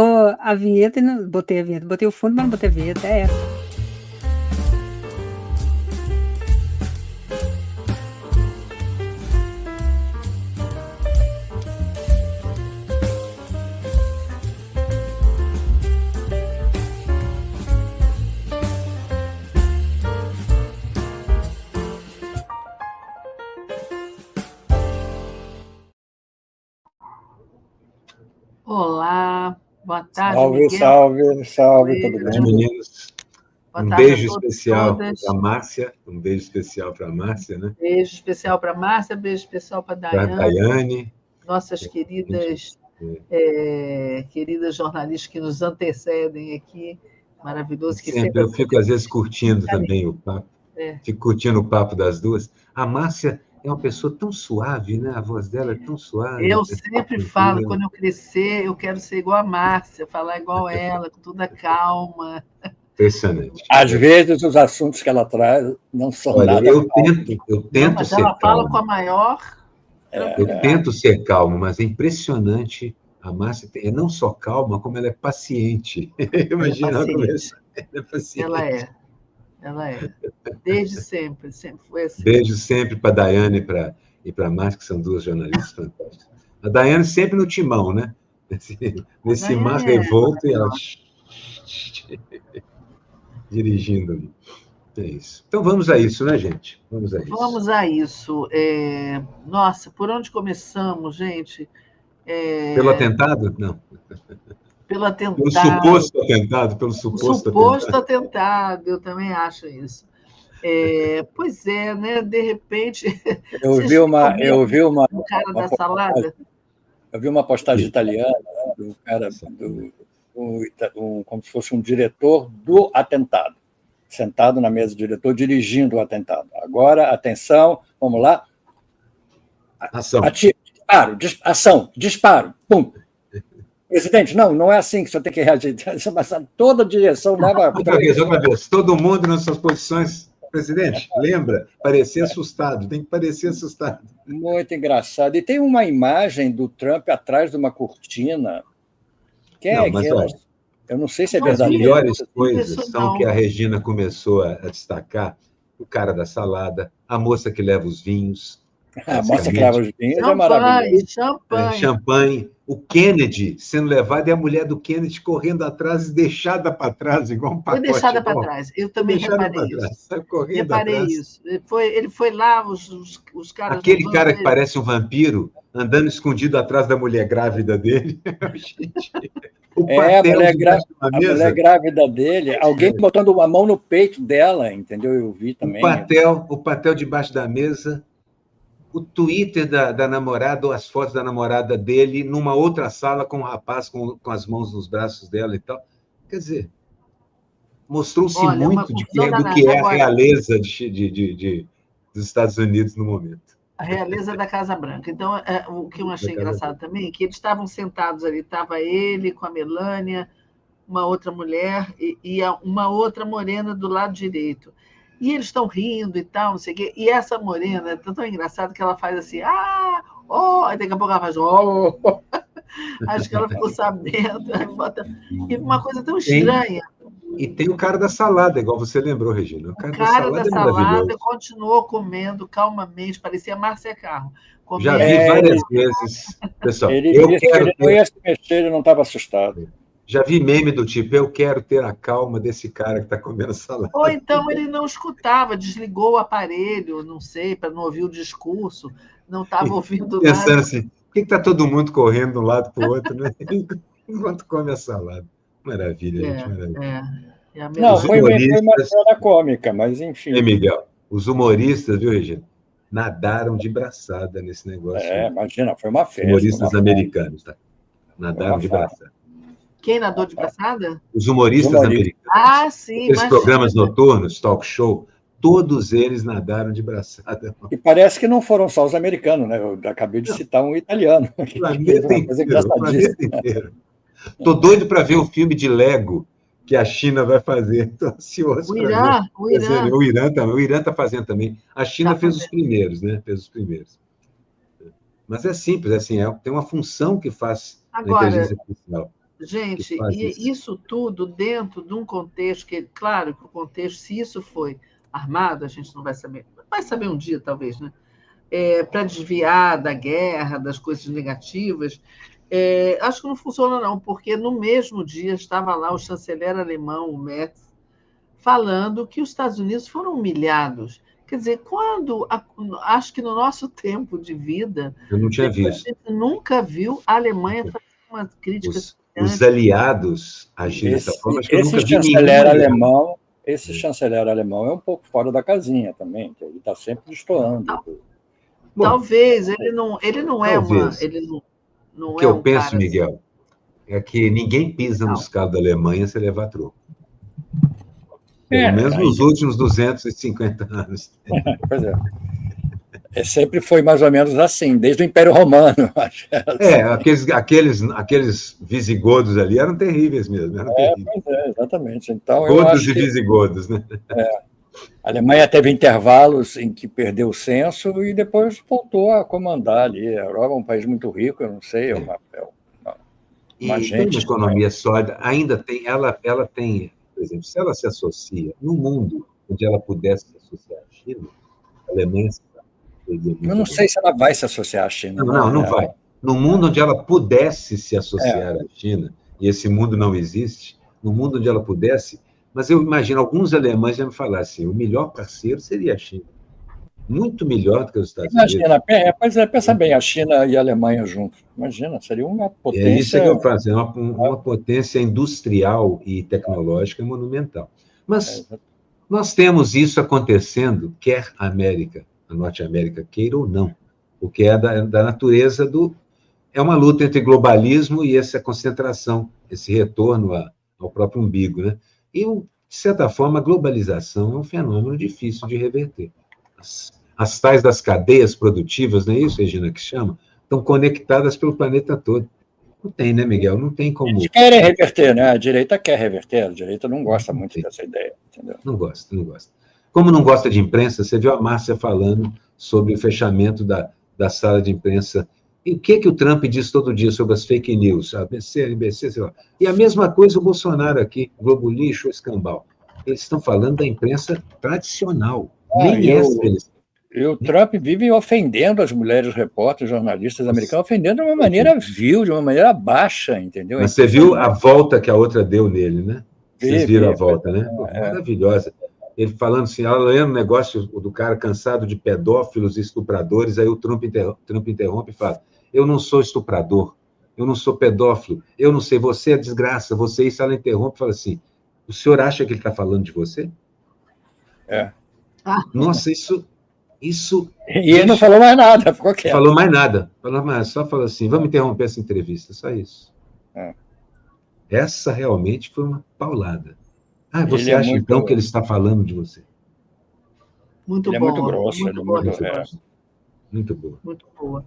botou a vinheta e não botei a vinheta. Botei o fundo, mas não botei a vinheta. É essa. Olá, boa tarde, salve, Miguel. Salve, tudo bem? Meninos, um beijo especial para a Márcia, né? Beijo especial para a Márcia, beijo especial para a Daiane. Nossas queridas jornalistas que nos antecedem aqui, maravilhoso. Que sempre eu fico, às vezes, curtindo também o papo. Fico curtindo o papo das duas. A Márcia é uma pessoa tão suave, né? A voz dela é tão suave. Eu sempre falo, quando eu crescer, eu quero ser igual a Márcia, falar igual ela, com toda calma. Impressionante. Às vezes, os assuntos que ela traz não são nada. Eu tento mas ser ela calmo. fala com a maior... Eu tento ser calmo, mas é impressionante. A Márcia é não só calma, como ela é paciente. Imagina ela começar. Ela é paciente. Ela é. Desde sempre foi assim. Beijo sempre para a Daiane e para a Márcia, que são duas jornalistas fantásticas. A Daiane sempre no timão, né? Nesse mar revolto e ela dirigindo ali. É isso. Então vamos a isso, né, gente? Vamos a isso. Nossa, por onde começamos, gente? Pelo atentado? Não. Pelo atentado. Pelo suposto atentado, pelo suposto atentado, eu também acho isso. Pois é, né? De repente. Eu vi uma o cara da salada. Eu vi uma postagem italiana, né, do cara como se fosse um diretor do atentado, sentado na mesa do diretor, dirigindo o atentado. Agora, atenção, vamos lá. Ação. Ação, disparo, pum. Presidente, não é assim que você tem que reagir. Toda a direção leva... Outra vez. Todo mundo nas suas posições. Presidente, lembra? Parecer assustado. Tem que parecer assustado. Muito engraçado. E tem uma imagem do Trump atrás de uma cortina. Eu não sei se é verdadeiro. As melhores coisas são que a Regina começou a destacar: o cara da salada, a moça que leva os vinhos. A moça que leva os vinhos é maravilhoso. Champanhe. O Kennedy sendo levado e a mulher do Kennedy correndo atrás e deixada para trás, igual um pacote. Foi deixada para trás. Eu também reparei isso. Ele foi lá, os caras... Aquele cara que parece um vampiro, andando escondido atrás da mulher grávida dele. A mulher grávida dele, alguém botando a mão no peito dela, entendeu? Eu vi também. O patel debaixo da mesa, o Twitter da namorada, ou as fotos da namorada dele, numa outra sala com um rapaz com as mãos nos braços dela e tal. Quer dizer, mostrou-se muito do que é a realeza dos Estados Unidos no momento. A realeza da Casa Branca. Então, o que eu achei engraçado também é que eles estavam sentados ali, estava ele com a Melânia, uma outra mulher e uma outra morena do lado direito. E eles estão rindo e tal, não sei o quê. E essa morena é tão engraçada que ela faz assim, aí daqui a pouco ela faz, acho que ela ficou sabendo. E uma coisa tão estranha. E tem o cara da salada, igual você lembrou, Regina. O cara da salada continuou comendo calmamente, parecia Márcia Carmo. Já vi várias vezes. Pessoal, ele não ia se mexer, ele não estava assustado. Já vi meme do tipo, eu quero ter a calma desse cara que está comendo salada. Ou então ele não escutava, desligou o aparelho, não sei, para não ouvir o discurso, não estava ouvindo nada. Pensando assim, por que está todo mundo correndo de um lado para o outro, né? Enquanto come a salada. Maravilha, gente, maravilha. Não, foi uma cena cômica, mas enfim. Miguel, os humoristas, viu, Regina? Nadaram de braçada nesse negócio. Imagina, foi uma festa. Humoristas americanos, tá? Nadaram de braçada. Quem nadou de braçada? Os humoristas americanos. Sim. Aqueles programas noturnos, talk show, todos eles nadaram de braçada. E parece que não foram só os americanos, né? Eu acabei de citar um italiano. O planeta inteiro. Estou doido para ver o filme de Lego que a China vai fazer. Estou ansioso para ver. O Irã está fazendo também. A China fez os primeiros, né? Mas é simples, assim, tem uma função que faz a inteligência artificial. Gente, e isso tudo dentro de um contexto que, claro, que o contexto, se isso foi armado, a gente não vai saber. Vai saber um dia, talvez, né? Para desviar da guerra, das coisas negativas. Acho que não funciona, não, porque no mesmo dia estava lá o chanceler alemão, o Merz, falando que os Estados Unidos foram humilhados. Quer dizer, acho que no nosso tempo de vida, eu não tinha visto. A gente nunca viu a Alemanha fazer uma crítica. Os aliados agirem dessa forma, acho que eu nunca vi Esse chanceler alemão é um pouco fora da casinha também, que ele está sempre destoando. Talvez, ele não é uma... O que eu penso, Miguel, é que ninguém pisa no escalo da Alemanha sem levar troco. Pelo menos nos últimos 250 anos. Pois é. Sempre foi mais ou menos assim, desde o Império Romano. Aqueles visigodos ali eram terríveis mesmo. Exatamente. Então, Godos e visigodos, né? A Alemanha teve intervalos em que perdeu o senso e depois voltou a comandar ali. A Europa é um país muito rico, eu não sei, uma gente... Tem uma economia sólida, ainda tem, ela tem, por exemplo, se ela se associa no mundo onde ela pudesse se associar à China, a Alemanha... Eu não sei se ela vai se associar à China. Não vai. No mundo onde ela pudesse se associar à China, e esse mundo não existe, no mundo onde ela pudesse... Mas eu imagino, alguns alemães já me falaram assim, o melhor parceiro seria a China. Muito melhor do que os Estados Unidos. Pois é, pensa bem, a China e a Alemanha juntos. Imagina, seria uma potência... Isso é que eu faço, uma potência industrial e tecnológica monumental. Mas nós temos isso acontecendo, quer a Norte América queira ou não, o que é da natureza do... É uma luta entre globalismo e essa concentração, esse retorno ao próprio umbigo, né? E, de certa forma, a globalização é um fenômeno difícil de reverter. As tais das cadeias produtivas, não é isso, Regina, que chama? Estão conectadas pelo planeta todo. Não tem, né, Miguel? Não tem como... Eles querem reverter, né? A direita quer reverter, a direita não gosta muito dessa ideia, entendeu? Não gosta. Como não gosta de imprensa, você viu a Márcia falando sobre o fechamento da sala de imprensa. E o que o Trump diz todo dia sobre as fake news? ABC, NBC, sei lá. E a mesma coisa o Bolsonaro aqui, Globo Lixo, Escambau. Eles estão falando da imprensa tradicional. E o Trump vive ofendendo as mulheres repórteres, jornalistas americanos, ofendendo de uma maneira vil, de uma maneira baixa, entendeu? Mas você viu a volta que a outra deu nele, né? Vocês viram a volta, né? Maravilhosa. Ele falando assim, ela lendo o negócio do cara cansado de pedófilos e estupradores, aí o Trump interrompe e fala, eu não sou estuprador, eu não sou pedófilo, eu não sei, você é desgraça, você... Isso ela interrompe e fala assim, o senhor acha que ele está falando de você? Nossa, isso... E ele não falou mais nada, ficou quieto. Falou mais nada, só falou assim, vamos interromper essa entrevista, só isso. Essa realmente foi uma paulada. Você acha, então, que ele está falando de você? Muito bom. É muito grosso. Muito boa. Muito boa.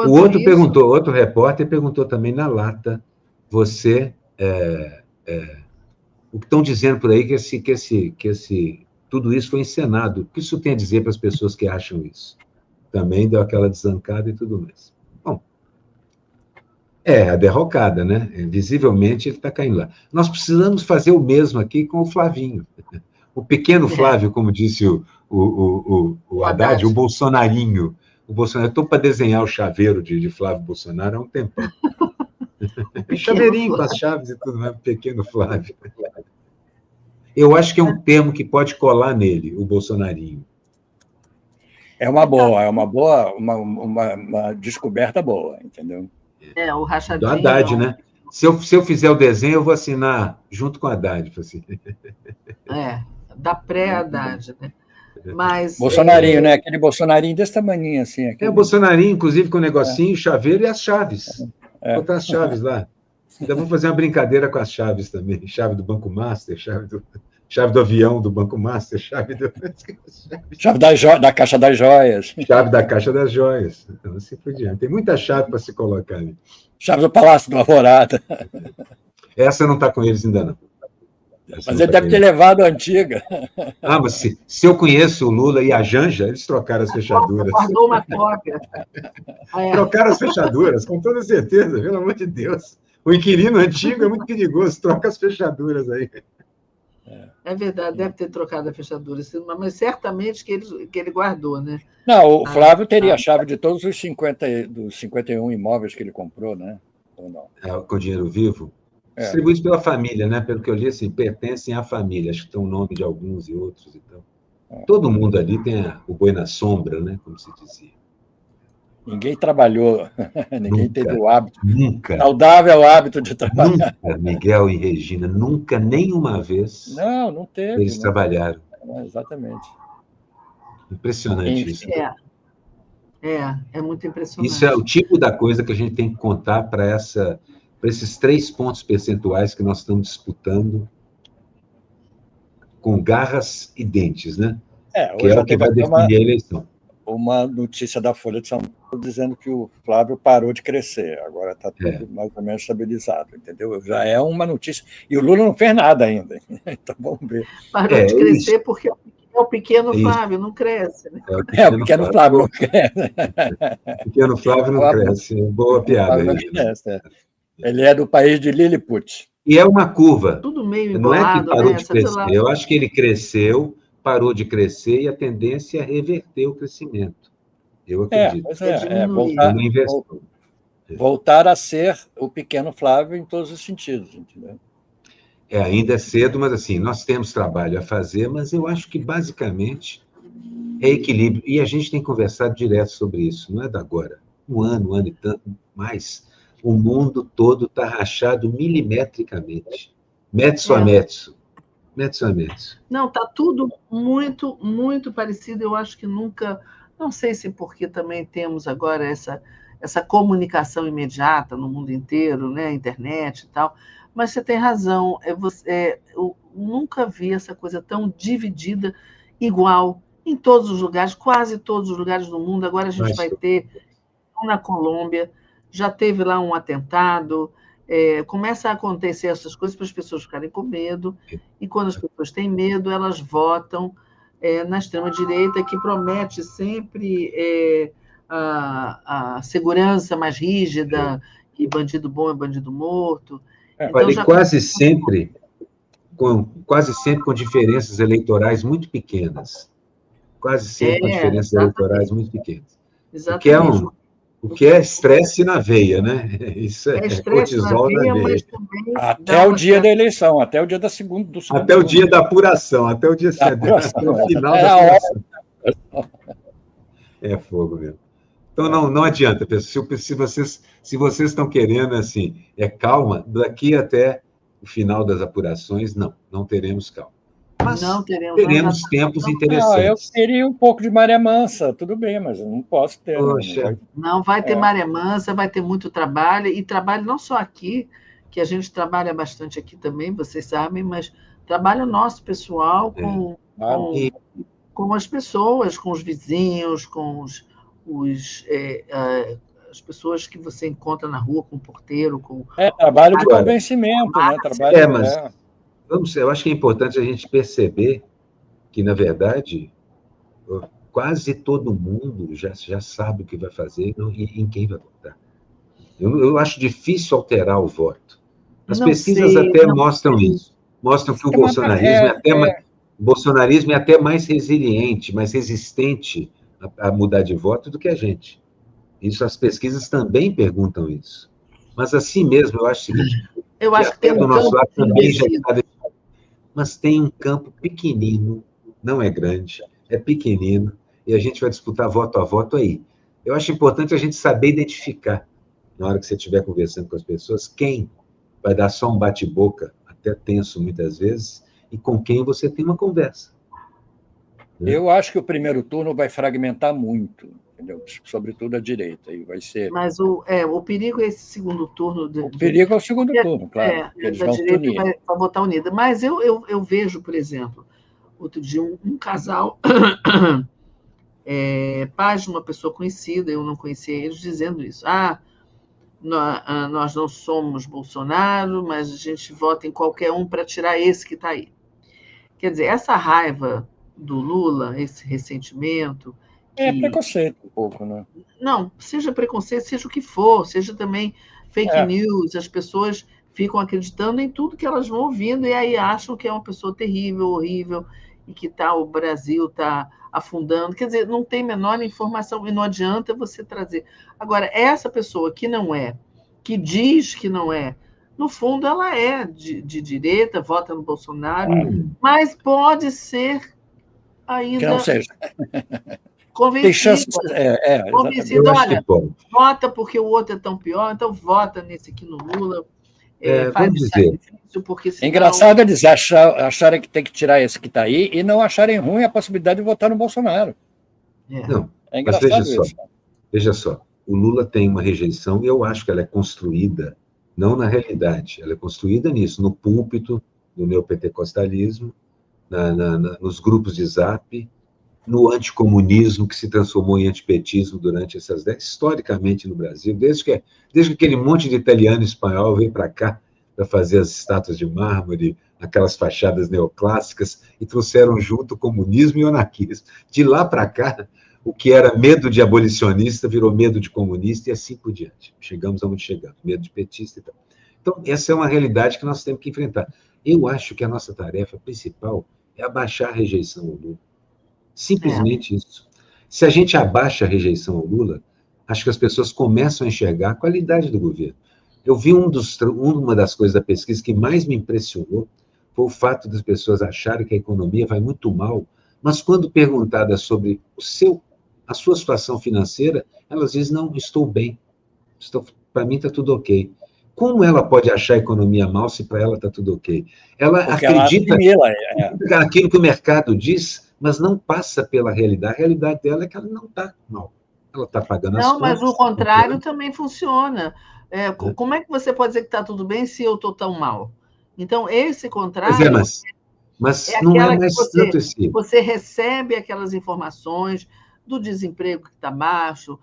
O outro perguntou, outro repórter perguntou também na lata, você... o que estão dizendo por aí que tudo isso foi encenado. O que isso tem a dizer para as pessoas que acham isso? Também deu aquela desancada e tudo mais. Bom, a derrocada, né? Visivelmente ele está caindo lá. Nós precisamos fazer o mesmo aqui com o Flavinho. O pequeno Flávio, como disse o Haddad, o Bolsonarinho. Eu estou para desenhar o chaveiro de Flávio Bolsonaro há um tempão. Chaveirinho com as chaves e tudo mais, pequeno Flávio. Eu acho que é um termo que pode colar nele, o Bolsonarinho. É uma descoberta boa, entendeu? O rachadinho. Do Haddad, né? Se eu fizer o desenho, eu vou assinar junto com o Haddad. Assim. Da pré-Haddad, né? Mas, Bolsonarinho, né? Aquele Bolsonarinho desse tamaninho, assim. O Bolsonarinho, inclusive, com o negocinho, chaveiro e as chaves. Botar as chaves lá. Ainda vamos fazer uma brincadeira com as chaves também. Chave do Banco Master, chave do avião do Banco Master, chave da Caixa das Joias. Chave da Caixa das Joias. Então, assim por diante. Tem muita chave para se colocar ali. Chave do Palácio do Alvorada. Essa não está com eles ainda, não. Mas ele deve ter levado a antiga. Mas se eu conheço o Lula e a Janja, eles trocaram as fechaduras. Guardou uma cópia. Trocaram as fechaduras, com toda certeza, pelo amor de Deus. O inquilino antigo é muito perigoso, troca as fechaduras aí. É verdade, deve ter trocado a fechadura, mas certamente que ele guardou, né? Não, o Flávio teria a chave de todos os 51 imóveis que ele comprou, né? Ou não? Com dinheiro vivo. Distribuídos pela família, né? Pelo que eu li, assim, pertencem à família. Acho que tem o nome de alguns e outros. Então. Todo mundo ali tem o boi na sombra, né? Como se dizia. Ninguém trabalhou, ninguém teve o hábito. Nunca. Saudável hábito de trabalhar. Nunca, Miguel e Regina, nunca, nenhuma vez. Não teve. Eles trabalharam. Exatamente. Impressionante isso. É muito impressionante. Isso é o tipo da coisa que a gente tem que contar para esses 3 pontos percentuais que nós estamos disputando com garras e dentes, né? Que é o que vai definir a eleição. Uma notícia da Folha de São Paulo dizendo que o Flávio parou de crescer, agora está tudo mais ou menos estabilizado, entendeu? Já é uma notícia. E o Lula não fez nada ainda, então vamos ver. Parou de crescer porque é o pequeno Flávio, não cresce. Né? O pequeno Flávio não cresce. O pequeno Flávio não cresce, boa piada. Ele é do país de Lilliput. E é uma curva. Tudo meio embolado, não é que parou né? de crescer. Eu acho que ele cresceu, parou de crescer e a tendência é reverter o crescimento. Eu acredito. Voltar a ser o pequeno Flávio em todos os sentidos, entendeu? Ainda é cedo, mas assim, nós temos trabalho a fazer, mas eu acho que basicamente é equilíbrio. E a gente tem conversado direto sobre isso, não é da agora. Um ano e tanto mais. O mundo todo está rachado milimetricamente. Metso a metso. Metso a metso. Não, está tudo muito, muito parecido. Eu acho que nunca... Não sei se porque também temos agora essa comunicação imediata no mundo inteiro, né? Internet e tal. Mas você tem razão. Eu nunca vi essa coisa tão dividida, igual, em todos os lugares, quase todos os lugares do mundo. Agora a gente vai ter, na Colômbia, já teve lá um atentado, começa a acontecer essas coisas para as pessoas ficarem com medo, e quando as pessoas têm medo, elas votam na extrema-direita, que promete sempre a segurança mais rígida, que bandido bom é bandido morto. Então, olha, quase sempre com diferenças eleitorais muito pequenas. Quase sempre com diferenças eleitorais muito pequenas. Exatamente. O que é estresse na veia, né? Isso é cortisol na veia. Mas também até o dia da eleição, até o dia do segundo até o dia da apuração, até o dia até o final da apuração. É fogo mesmo. Então, não adianta, pessoal. Se vocês estão querendo, assim, calma, daqui até o final das apurações, não teremos calma. Mas teremos tempos interessantes. Eu queria um pouco de maré mansa, tudo bem, mas eu não posso ter. Poxa, não vai ter maré mansa, vai ter muito trabalho, e trabalho não só aqui, que a gente trabalha bastante aqui também, vocês sabem, mas trabalho nosso pessoal com as pessoas, com os vizinhos, com as pessoas que você encontra na rua, com o porteiro, com... trabalho de convencimento, né? Trabalho, eu acho que é importante a gente perceber que, na verdade, quase todo mundo já sabe o que vai fazer e em quem vai votar. Eu acho difícil alterar o voto. As pesquisas mostram isso. Mostram que o bolsonarismo é até mais resiliente, mais resistente a mudar de voto do que a gente. Isso, as pesquisas também perguntam isso. Mas, assim mesmo, eu acho o seguinte... Eu acho que tem do nosso lado também já está deixado. Mas tem um campo pequenino, não é grande, é pequenino, e a gente vai disputar voto a voto aí. Eu acho importante a gente saber identificar, na hora que você estiver conversando com as pessoas, quem vai dar só um bate-boca, até tenso muitas vezes, e com quem você tem uma conversa. Eu acho que o primeiro turno vai fragmentar muito, entendeu? Sobretudo a direita. E vai ser... Mas o perigo é esse segundo turno. O perigo é o segundo turno, claro. Eles da direita vai votar unida. Mas eu vejo, por exemplo, outro dia um casal, pais de uma pessoa conhecida, eu não conhecia eles, dizendo isso. Nós não somos Bolsonaro, mas a gente vota em qualquer um para tirar esse que está aí. Quer dizer, essa raiva do Lula, esse ressentimento... preconceito um pouco, né? Não, seja preconceito, seja o que for, seja também fake news, as pessoas ficam acreditando em tudo que elas vão ouvindo e aí acham que é uma pessoa terrível, horrível, e que o Brasil está afundando. Quer dizer, não tem menor informação e não adianta você trazer. Agora, essa pessoa que não é, que diz que não é, no fundo ela é de direita, vota no Bolsonaro, mas pode ser ainda Que não seja. convencida. Tem chance. Convencida, olha, vota porque o outro é tão pior, então vota nesse aqui no Lula. Faz o sacrifício, porque senão... É engraçado eles acharem que tem que tirar esse que está aí e não acharem ruim a possibilidade de votar no Bolsonaro. Não, é engraçado mas isso. Veja só, o Lula tem uma rejeição, e eu acho que ela é construída, não na realidade, ela é construída nisso, no púlpito do neopentecostalismo, nos grupos de zap, no anticomunismo, que se transformou em antipetismo durante essas décadas, historicamente no Brasil, desde que aquele monte de italiano e espanhol veio para cá para fazer as estátuas de mármore, aquelas fachadas neoclássicas, e trouxeram junto o comunismo e o anarquismo. De lá para cá, o que era medo de abolicionista virou medo de comunista e assim por diante. Chegamos aonde chegamos, medo de petista e tal. Então, essa é uma realidade que nós temos que enfrentar. Eu acho que a nossa tarefa principal é abaixar a rejeição ao Lula. Simplesmente isso. Se a gente abaixa a rejeição ao Lula, acho que as pessoas começam a enxergar a qualidade do governo. Eu vi uma das coisas da pesquisa que mais me impressionou foi o fato das pessoas acharem que a economia vai muito mal, mas quando perguntadas sobre a sua situação financeira, elas dizem, não, estou bem, para mim está tudo ok. Como ela pode achar a economia mal se para ela está tudo ok? Ela Porque acredita ela naquilo que o mercado diz, mas não passa pela realidade. A realidade dela é que ela não está mal. Ela está pagando as contas. Não, mas o contrário também funciona. Como é que você pode dizer que está tudo bem se eu estou tão mal? Então, esse contrário... Mas não é mais tanto esse... Você recebe aquelas informações do desemprego que está baixo,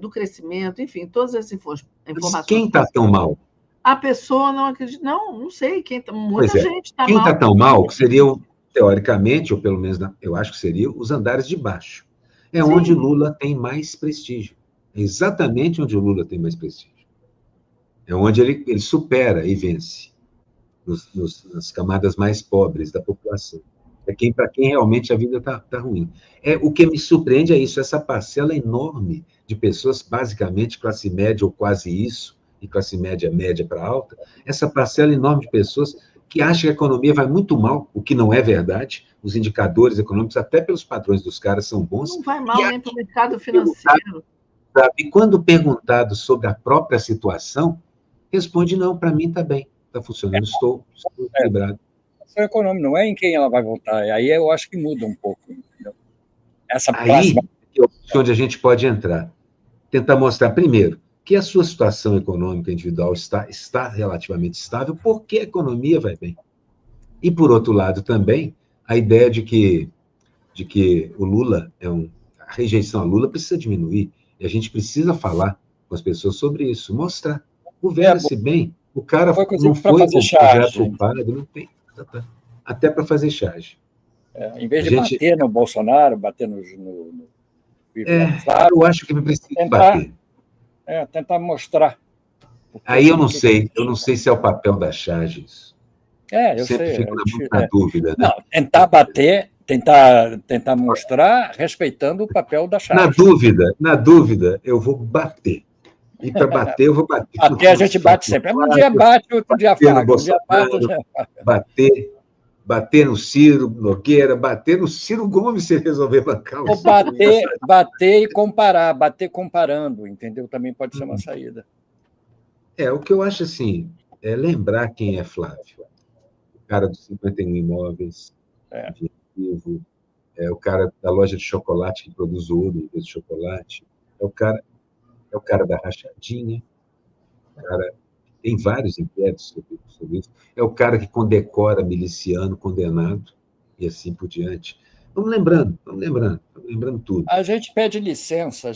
do crescimento, enfim, todas as informações. Mas quem está tão mal? A pessoa não acredita. Não sei. Muita gente está mal. Quem está tão mal, que seria, teoricamente, ou pelo menos eu acho que seria, os andares de baixo. É Sim. onde Lula tem mais prestígio. É exatamente onde o Lula tem mais prestígio. É onde ele supera e vence. Nas camadas mais pobres da população. Para quem realmente a vida está ruim. O que me surpreende é isso, essa parcela enorme de pessoas, basicamente classe média ou quase isso, e classe média para alta, essa parcela enorme de pessoas que acham que a economia vai muito mal, o que não é verdade, os indicadores econômicos, até pelos padrões dos caras, são bons. Não vai mal nem para o mercado financeiro. E quando perguntado sobre a própria situação, responde, não, para mim está bem. Está funcionando, estou equilibrado. A econômica não é em quem ela vai votar, aí eu acho que muda um pouco. Entendeu? Aí é onde a gente pode entrar. Tentar mostrar, primeiro, que a sua situação econômica individual está relativamente estável, porque a economia vai bem. E, por outro lado, também, a ideia de que o Lula a rejeição a Lula precisa diminuir, e a gente precisa falar com as pessoas sobre isso, mostrar. Governa-se bem. O cara não foi culpado, não tem. Até para fazer charge. Em vez de bater no Bolsonaro, bater no eu acho que precisa bater. Tentar mostrar. Aí eu não sei se é o papel da charge isso. Eu sempre sei. Fico na dúvida. Né? Não, tentar bater, tentar mostrar, respeitando o papel da charge. Na dúvida, eu vou bater. E para bater, eu vou bater. Até a gente bate sempre. Um dia bate, outro dia afaga. Bater no Ciro Nogueira, bater no Ciro Gomes se ele resolver bancar o Ou bater e comparar, bater comparando, entendeu? Também pode ser uma saída. O que eu acho assim, é lembrar quem é Flávio. O cara dos 51 imóveis, vivo, o cara da loja de chocolate que produz ouro em vez de chocolate, é o cara da rachadinha, tem vários inquéritos sobre isso, é o cara que condecora miliciano condenado, e assim por diante. Vamos lembrando tudo. A gente pede licença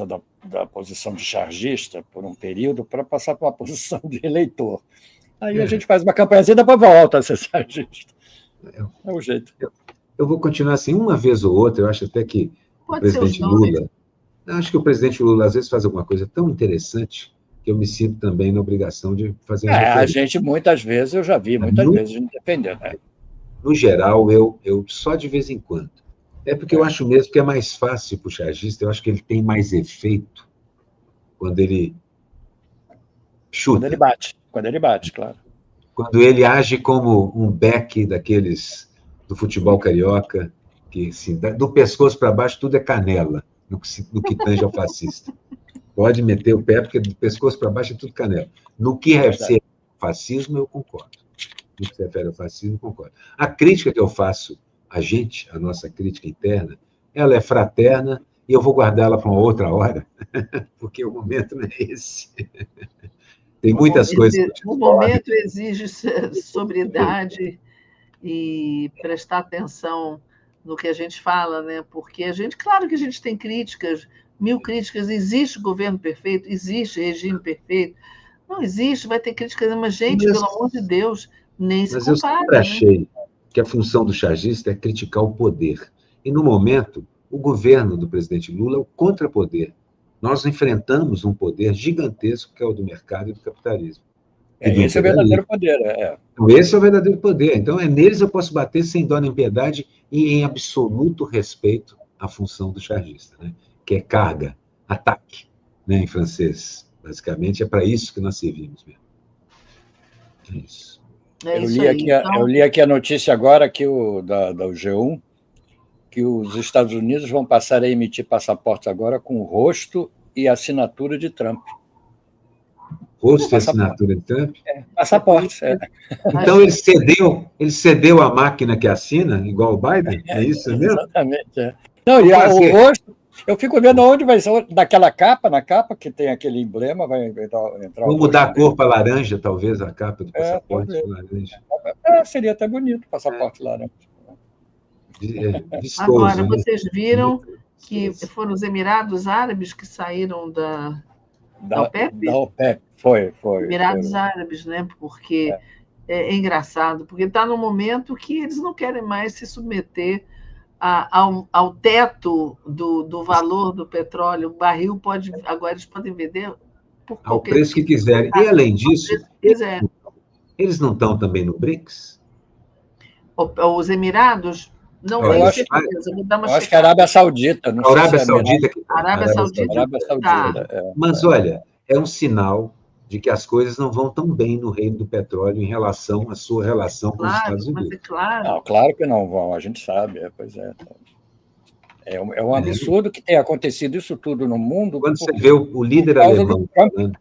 da posição de chargista por um período para passar para uma posição de eleitor. Aí a gente faz uma campanhazinha e depois volta a ser chargista. É o jeito. Eu vou continuar assim, uma vez ou outra, eu acho até que o presidente Lula... Acho que o presidente Lula, às vezes, faz alguma coisa tão interessante que eu me sinto também na obrigação de fazer A referência. gente, muitas vezes, eu já vi, muitas vezes, a gente defendendo. Né? No geral, eu só de vez em quando. É porque eu acho mesmo que é mais fácil para o chargista, eu acho que ele tem mais efeito quando ele chuta. Quando ele bate, claro. Quando ele age como um back daqueles do futebol carioca, que assim, do pescoço para baixo tudo é canela, no que tange ao fascista. Pode meter o pé, porque do pescoço para baixo é tudo canela. No que refere ao fascismo, eu concordo. No que se refere ao fascismo, eu concordo. A crítica que eu faço a nossa crítica interna, ela é fraterna e eu vou guardá-la para uma outra hora, porque o momento não é esse. Tem muitas coisas. O momento exige sobriedade e prestar atenção no que a gente fala, né? Porque claro que a gente tem críticas, 1000 críticas, existe governo perfeito, existe regime perfeito, não existe, vai ter críticas, mas, gente, pelo amor de Deus, nem se compara. Mas eu sempre achei que a função do chargista é criticar o poder. E, no momento, o governo do presidente Lula é o contrapoder. Nós enfrentamos um poder gigantesco, que é o do mercado e do capitalismo. Esse é o verdadeiro poder. Então, esse é o verdadeiro poder. Então, neles eu posso bater sem dó nem piedade e em absoluto respeito à função do chargista, né? Que é carga, ataque, né, em francês. Basicamente, é para isso que nós servimos mesmo. É isso. Eu li aqui a notícia agora da G1, que os Estados Unidos vão passar a emitir passaportes agora com o rosto e assinatura de Trump. Rosto e assinatura de Trump? Passaporte. Então ele cedeu a máquina que assina, igual o Biden? É isso mesmo? Exatamente. Não, e o rosto, eu fico vendo onde vai ser, na capa que tem aquele emblema, vai entrar. Vamos mudar a cor para laranja, talvez, a capa do passaporte laranja. Seria até bonito o passaporte laranja. Vistoso, agora, né? Vocês viram que foram os Emirados Árabes que saíram da OPEP? Da OPEP, foi. Emirados Árabes, né? Porque é engraçado, porque está num momento que eles não querem mais se submeter ao teto do valor do petróleo. O barril agora eles podem vender por ao qualquer preço que quiserem. E, além disso, eles não estão também no BRICS? Os Emirados... Não eu tenho acho, certeza, vou dar uma acho que a Arábia Saudita. A Arábia Saudita. Arábia Saudita. Mas, olha, é um sinal de que as coisas não vão tão bem no reino do petróleo em relação à sua relação com os Estados Unidos. Mas é claro. Não, claro que não vão, a gente sabe. Pois é. É um absurdo que tenha acontecido isso tudo no mundo. Quando você vê o líder alemão falando,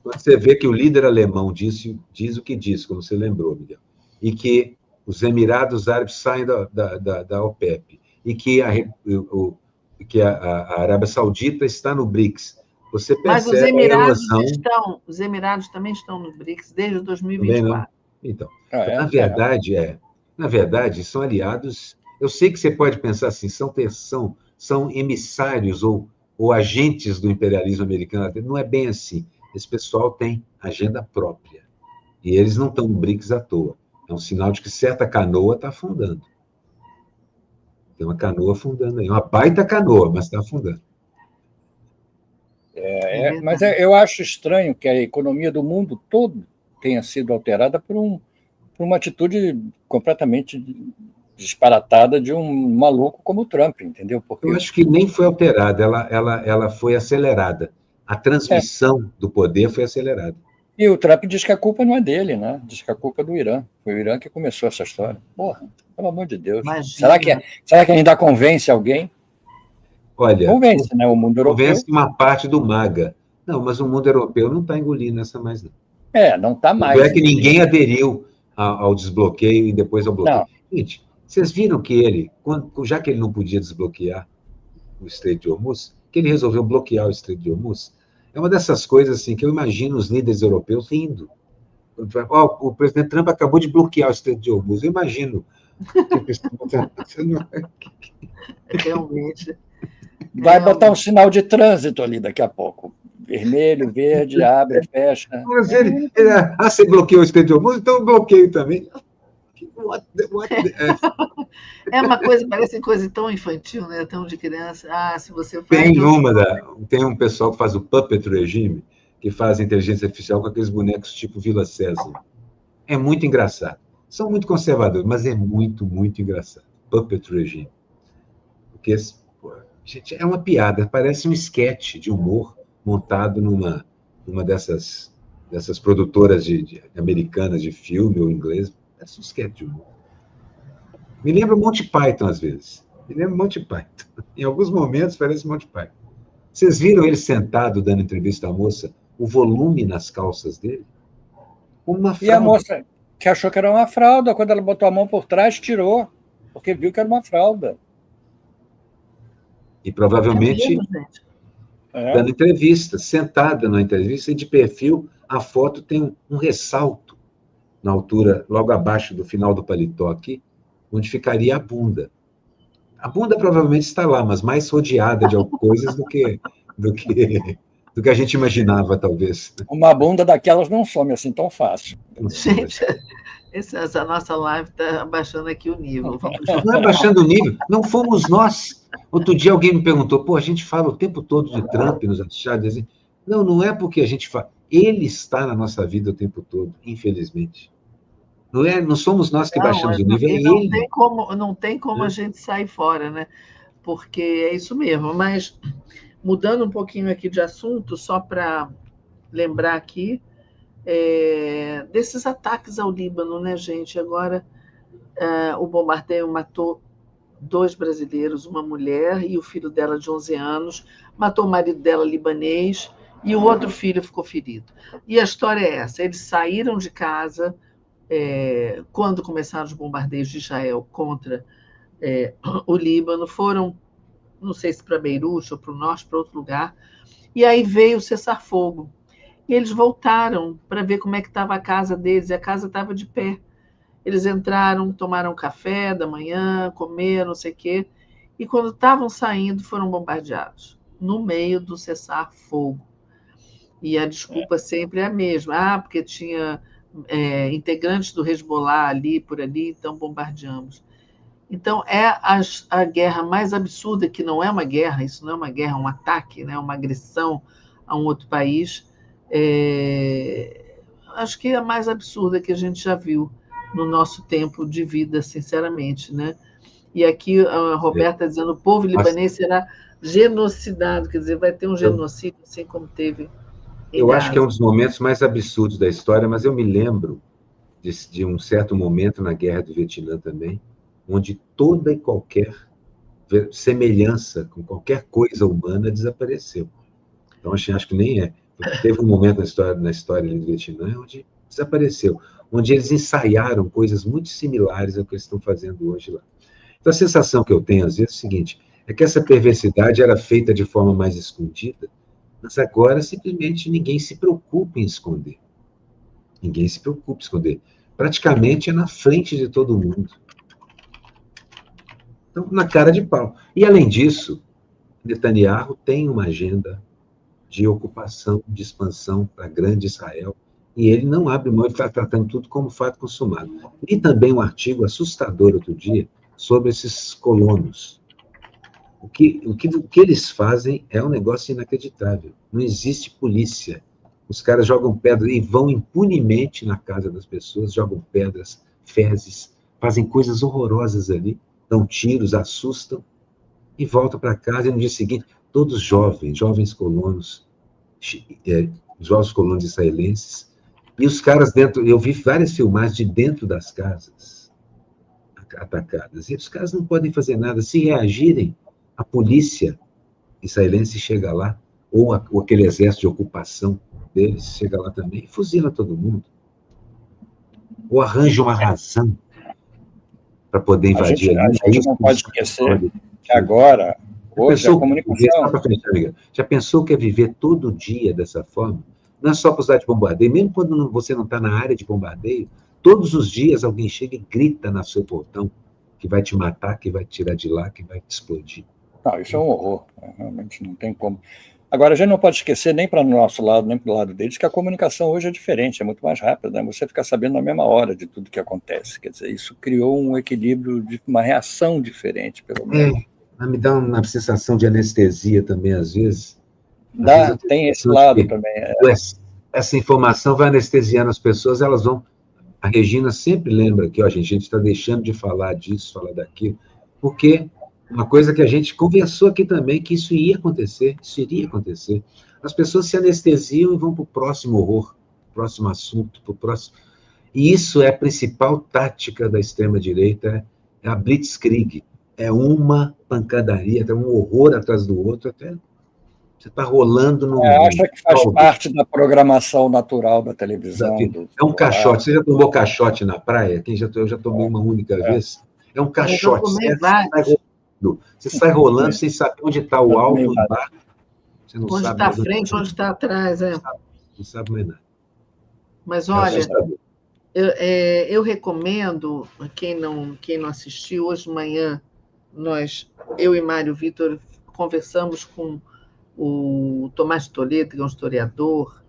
quando você vê que o líder alemão diz o que diz, como você lembrou, Miguel, e que os Emirados Árabes saem da OPEP, e que a Arábia Saudita está no BRICS. Você percebe os Emirados também estão no BRICS desde 2024. Então, na verdade, são aliados. Eu sei que você pode pensar assim, são emissários ou agentes do imperialismo americano. Não é bem assim. Esse pessoal tem agenda própria. E eles não estão no BRICS à toa. É um sinal de que certa canoa está afundando. Tem uma canoa afundando aí. Uma baita canoa, mas está afundando. Mas eu acho estranho que a economia do mundo todo tenha sido alterada por uma atitude completamente disparatada de um maluco como o Trump, entendeu? Porque eu acho que nem foi alterada, ela foi acelerada. A transmissão do poder foi acelerada. E o Trump diz que a culpa não é dele, né? Diz que a culpa é do Irã. Foi o Irã que começou essa história. Porra, pelo amor de Deus. Será que ainda convence alguém? Olha, convence, né? O mundo europeu. Convence uma parte do MAGA. Não, mas o mundo europeu não está engolindo essa mais, não. Não está mais. Não é que ninguém aderiu ao desbloqueio e depois ao bloqueio. Não. Gente, vocês viram que já que ele não podia desbloquear o Estreito de Hormuz, que ele resolveu bloquear o Estreito de Hormuz? É uma dessas coisas assim que eu imagino os líderes europeus rindo. O presidente Trump acabou de bloquear o Estreito de Hormuz. Eu imagino. Realmente. Vai botar um sinal de trânsito ali daqui a pouco. Vermelho, verde, abre, fecha. Mas você bloqueou o Estreito de Hormuz, então eu bloqueio também. É uma coisa, parece coisa tão infantil, né? Tão de criança. Se você faz... Tem um pessoal que faz o puppet regime, que fazem inteligência artificial com aqueles bonecos tipo Vila Sésamo. É muito engraçado. São muito conservadores, mas é muito, muito engraçado. Puppet Regime. Porque, pô, gente, é uma piada, parece um esquete de humor montado numa dessas produtoras americanas de filme ou inglês. Parece um esquete de humor. Me lembra Monty Python, às vezes. Me lembra Monty Python. Em alguns momentos, parece Monty Python. Vocês viram ele sentado dando entrevista à moça? O volume nas calças dele? Uma fralda. E a moça que achou que era uma fralda, quando ela botou a mão por trás, tirou, porque viu que era uma fralda. E provavelmente dando entrevista, sentada na entrevista, e de perfil, a foto tem um ressalto na altura, logo abaixo do final do paletó aqui, onde ficaria a bunda. A bunda provavelmente está lá, mas mais rodeada de coisas do que a gente imaginava, talvez. Uma bunda daquelas não some assim tão fácil. Gente, essa nossa live está abaixando aqui o nível. Não é abaixando o nível, não fomos nós. Outro dia alguém me perguntou, pô, a gente fala o tempo todo de Trump nos achados. Não, não é porque a gente fala. Ele está na nossa vida o tempo todo, infelizmente. Não somos nós que baixamos o nível, é ele. Não tem como a gente sair fora, né? Porque é isso mesmo. Mas, mudando um pouquinho aqui de assunto, só para lembrar aqui, desses ataques ao Líbano, né, gente? Agora, o bombardeio matou 2 brasileiros, uma mulher e o filho dela de 11 anos, matou o marido dela libanês e o outro filho ficou ferido. E a história é essa, eles saíram de casa quando começaram os bombardeios de Israel contra o Líbano, foram, não sei se para Beirute ou para o norte, para outro lugar, e aí veio o cessar-fogo. E eles voltaram para ver como é que estava a casa deles, e a casa estava de pé. Eles entraram, tomaram café da manhã, comeram, não sei o quê, e quando estavam saindo, foram bombardeados, no meio do cessar-fogo. E a desculpa sempre é a mesma. Porque tinha integrantes do Hezbollah ali, por ali, então bombardeamos. Então, é a guerra mais absurda, que não é uma guerra, isso não é uma guerra, é um ataque, né? Uma agressão a um outro país. Acho que é a mais absurda que a gente já viu no nosso tempo de vida, sinceramente, né? E aqui a Roberta dizendo, o povo libanês será genocidado, quer dizer, vai ter um genocídio, assim como teve em Eu acho que é um Gaza. dos momentos mais absurdos da história, mas eu me lembro de um certo momento na Guerra do Vietnã também, onde toda e qualquer semelhança com qualquer coisa humana desapareceu. Então, acho que nem é. Teve um momento na história do Vietnã onde desapareceu, onde eles ensaiaram coisas muito similares ao que eles estão fazendo hoje lá. Então, a sensação que eu tenho, às vezes, é o seguinte, é que essa perversidade era feita de forma mais escondida, mas agora, simplesmente, ninguém se preocupa em esconder. Ninguém se preocupa em esconder. Praticamente é na frente de todo mundo. Então, na cara de pau. E, além disso, Netanyahu tem uma agenda de ocupação, de expansão para a grande Israel, e ele não abre mão, ele está tratando tudo como fato consumado. E também um artigo assustador outro dia sobre esses colonos. O que eles fazem é um negócio inacreditável. Não existe polícia. Os caras jogam pedra e vão impunemente na casa das pessoas, jogam pedras, fezes, fazem coisas horrorosas ali, dão tiros, assustam, e voltam para casa, e no dia seguinte, todos jovens colonos, jovens colonos israelenses, e os caras dentro, eu vi várias filmagens de dentro das casas atacadas, e os caras não podem fazer nada. Se reagirem, a polícia israelense chega lá, ou aquele exército de ocupação deles chega lá também e fuzila todo mundo. Ou arranja uma razão para poder invadir ali. A gente não pode esquecer que agora, hoje, a comunicação... Já pensou que é viver todo dia dessa forma? Não é só por usar de bombardeio, mesmo quando você não está na área de bombardeio, todos os dias alguém chega e grita no seu portão que vai te matar, que vai te tirar de lá, que vai te explodir. Não, isso é um horror, realmente não tem como. Agora, a gente não pode esquecer, nem para o nosso lado, nem para o lado deles, que a comunicação hoje é diferente, é muito mais rápida, né? Você fica sabendo na mesma hora de tudo que acontece. Quer dizer, isso criou um equilíbrio, uma reação diferente, pelo menos. Me dá uma sensação de anestesia também, às vezes, Tem esse lado também. Essa informação vai anestesiando as pessoas, elas vão... A Regina sempre lembra que, ó, gente, a gente está deixando de falar disso, falar daquilo, porque uma coisa que a gente conversou aqui também, que isso iria acontecer. As pessoas se anestesiam e vão para o próximo horror, próximo assunto, para o próximo... E isso é a principal tática da extrema-direita, é a blitzkrieg. É uma pancadaria, até um horror atrás do outro, até você está rolando no... Acha que faz parte da programação natural da televisão. É um caixote. Você já tomou caixote na praia? Eu já tomei uma única vez. É um caixote. Você sai rolando sem saber onde está o alto, o baixo. Onde está a frente, onde está atrás. Não sabe mais nada. Mas, olha, eu recomendo, quem não assistiu, hoje de manhã, eu e Mário Vitor, conversamos com o Tomás de Toledo, que é um historiador.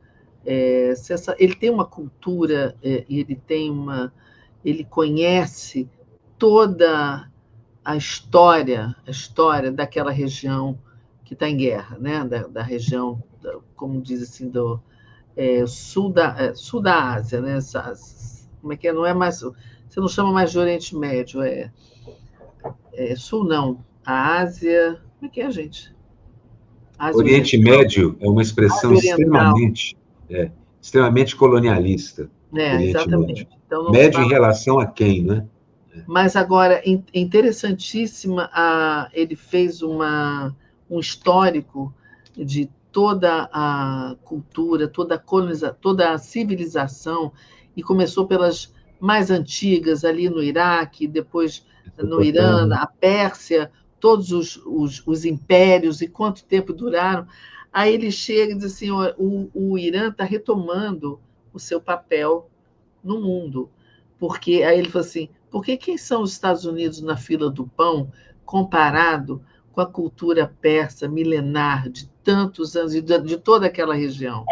Ele tem uma cultura, ele conhece toda a história daquela região que está em guerra, né? Da região, como diz assim, do sul da Ásia, né? Como é que é? Não é mais, você não chama mais de Oriente Médio, sul não, a Ásia, como é que é, gente? Oriente Médio é uma expressão extremamente colonialista. Exatamente. Então, médio em relação a quem, né? Mas agora, interessantíssima, ele fez um histórico de toda a cultura, toda a civilização, e começou pelas mais antigas, ali no Iraque, depois no Irã, a Pérsia, todos os impérios e quanto tempo duraram. Aí ele chega e diz assim, o Irã está retomando o seu papel no mundo, porque aí ele falou assim, por que quem são os Estados Unidos na fila do pão comparado com a cultura persa milenar de tantos anos, de toda aquela região?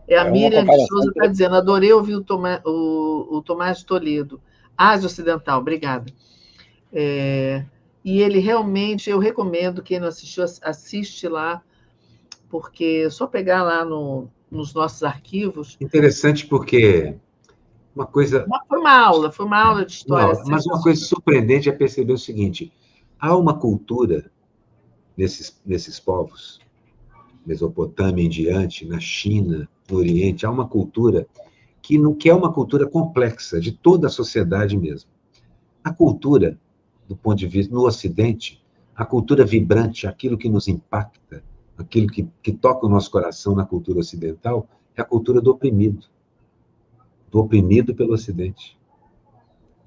A Miriam de Souza está dizendo, adorei ouvir o Tomás de Toledo, Ásia Ocidental, obrigada. E ele realmente, eu recomendo, quem não assistiu, assiste lá, porque só pegar lá nos nossos arquivos... Interessante porque uma coisa... Foi uma aula de história. Mas uma coisa surpreendente é perceber o seguinte, há uma cultura nesses povos, Mesopotâmia em diante, na China, no Oriente, há uma cultura que é uma cultura complexa, de toda a sociedade mesmo. A cultura, do ponto de vista, no Ocidente, a cultura vibrante, aquilo que nos impacta, aquilo que toca o nosso coração na cultura ocidental, é a cultura do oprimido pelo Ocidente.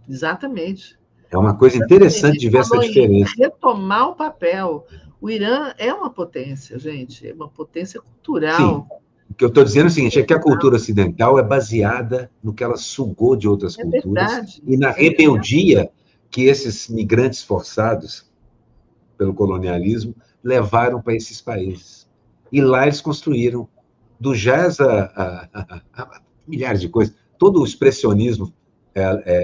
Exatamente. É uma coisa interessante de ver essa diferença. Retomar o papel. O Irã é uma potência, gente, é uma potência cultural. Sim. O que eu estou dizendo é o seguinte, é que a cultura ocidental é baseada no que ela sugou de outras culturas verdade, e na rebeldia que esses migrantes forçados pelo colonialismo levaram para esses países. E lá eles construíram, do jazz a milhares de coisas, todo o expressionismo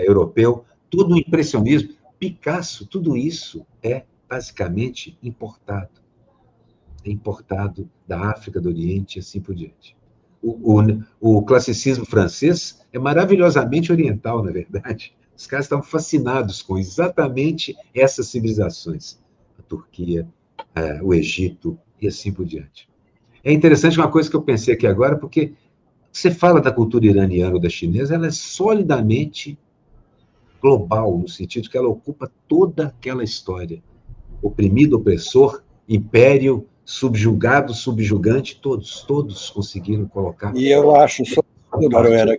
europeu, todo o impressionismo, Picasso, tudo isso é basicamente importado. É importado da África, do Oriente e assim por diante. O classicismo francês é maravilhosamente oriental, na verdade. Os caras estavam fascinados com exatamente essas civilizações. A Turquia, o Egito e assim por diante. É interessante uma coisa que eu pensei aqui agora, porque você fala da cultura iraniana ou da chinesa, ela é solidamente global, no sentido que ela ocupa toda aquela história. Oprimido, opressor, império, subjugado, subjugante, todos conseguiram colocar... E eu acho, sobretudo, Aroeira,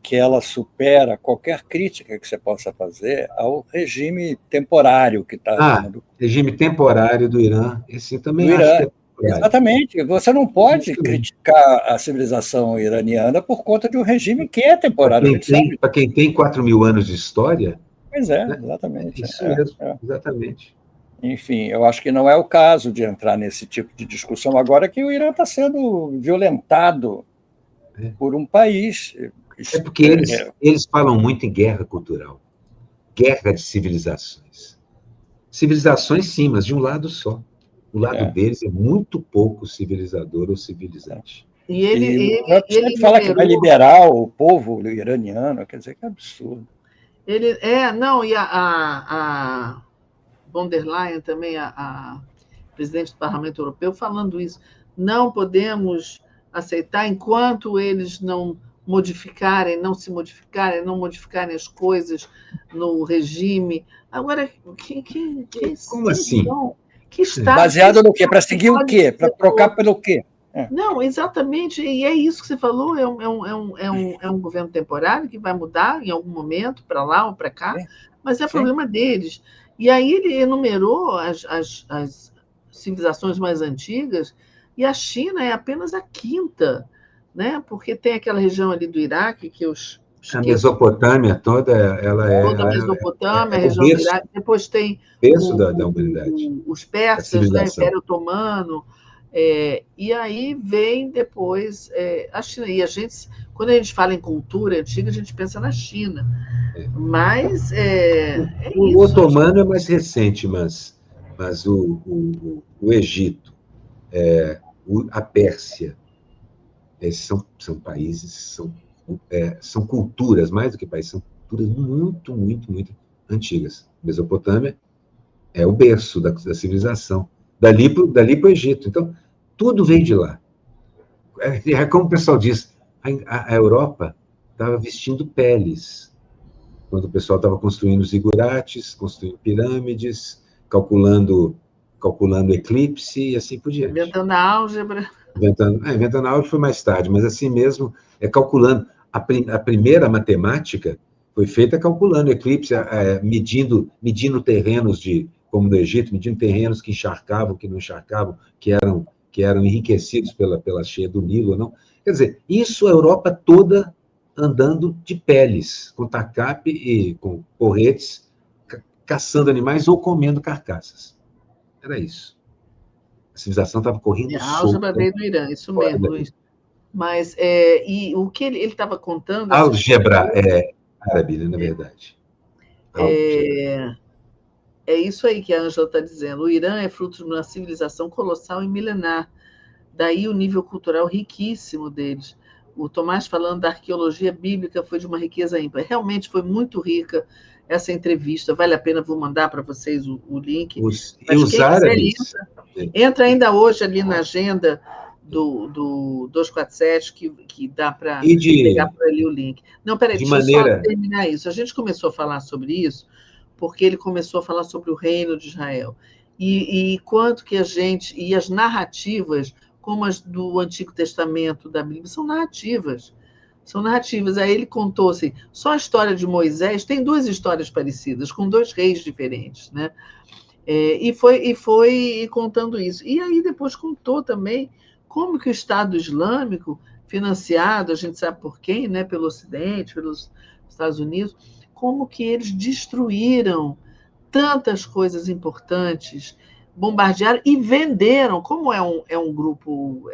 que ela supera qualquer crítica que você possa fazer ao regime temporário que está... regime temporário do Irã, esse também acho que é temporário. Exatamente. Você não pode criticar a civilização iraniana por conta de um regime que é temporário. Para quem tem 4.000 anos de história... Pois é, exatamente. Isso mesmo, exatamente. Enfim, eu acho que não é o caso de entrar nesse tipo de discussão agora que o Irã está sendo violentado por um país. É porque eles falam muito em guerra cultural, guerra de civilizações. Civilizações, sim, mas de um lado só. O lado deles é muito pouco civilizador ou civilizante. E ele sempre fala que vai liberar o povo iraniano, quer dizer, que absurdo. Não, e a von der Leyen também, a presidente do Parlamento Europeu, falando isso. Não podemos aceitar enquanto eles não se modificarem as coisas no regime. Agora, como assim? Que Estado, baseado no quê? Para seguir o quê? Para trocar pelo quê? Não, exatamente, e é isso que você falou, é um governo temporário que vai mudar em algum momento, para lá ou para cá, mas é problema deles. E aí ele enumerou as civilizações mais antigas, e a China é apenas a quinta, né? Porque tem aquela região ali do Iraque que a Mesopotâmia toda, toda a Mesopotâmia, a região do Iraque, depois tem da humanidade, os persas, né? Império Otomano, e aí vem depois a China. E quando a gente fala em cultura antiga, a gente pensa na China. Mas o otomano é mais recente, mas o Egito, a Pérsia, são países, são culturas, mais do que países, são culturas muito, muito, muito antigas. Mesopotâmia é o berço da civilização. Dali para o Egito. Então, tudo veio de lá. Como o pessoal diz, a Europa estava vestindo peles quando o pessoal estava construindo zigurates, construindo pirâmides, calculando eclipse e assim por diante. Inventando a álgebra. Inventando a álgebra foi mais tarde, mas assim mesmo, calculando. A primeira matemática foi feita calculando eclipse, medindo terrenos como no Egito, medindo terrenos que encharcavam, que não encharcavam, que eram enriquecidos pela cheia do Nilo ou não. Quer dizer, isso a Europa toda andando de peles, com tacape e com porretes, caçando animais ou comendo carcaças. Era isso. A civilização estava correndo solta. A álgebra veio do Irã, isso mesmo, Luiz. Mas, e o que ele estava contando... Álgebra é árabe, né, na verdade. É isso aí que a Ângela está dizendo. O Irã é fruto de uma civilização colossal e milenar. Daí o nível cultural riquíssimo deles. O Tomás falando da arqueologia bíblica foi de uma riqueza ímpar. Realmente foi muito rica essa entrevista. Vale a pena, vou mandar para vocês o link. E os árabes... Entra ainda hoje ali na agenda do 247, que dá para pegar por ali o link. Não, peraí, deixa eu só terminar isso. A gente começou a falar sobre isso porque ele começou a falar sobre o reino de Israel. E quanto que e as narrativas, como as do Antigo Testamento da Bíblia, são narrativas. São narrativas. Aí ele contou assim, só a história de Moisés, tem duas histórias parecidas, com dois reis diferentes, né? E foi contando isso. E aí depois contou também como que o Estado Islâmico, financiado, a gente sabe por quem, né? Pelo Ocidente, pelos Estados Unidos, como que eles destruíram tantas coisas importantes, bombardearam e venderam. Como é um grupo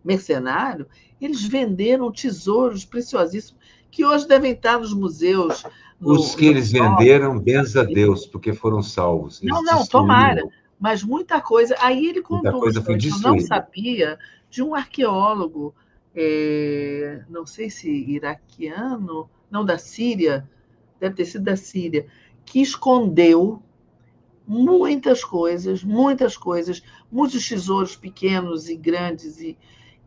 mercenário, eles venderam tesouros preciosíssimos que hoje devem estar nos museus. Os que eles venderam, benza a Deus, porque foram salvos. Eles não, tomara. Mas muita coisa... Aí ele contou, coisa foi eu não sabia, de um arqueólogo, não sei se iraquiano, não, da Síria, deve ter sido da Síria, que escondeu muitas coisas, muitos tesouros pequenos e grandes, e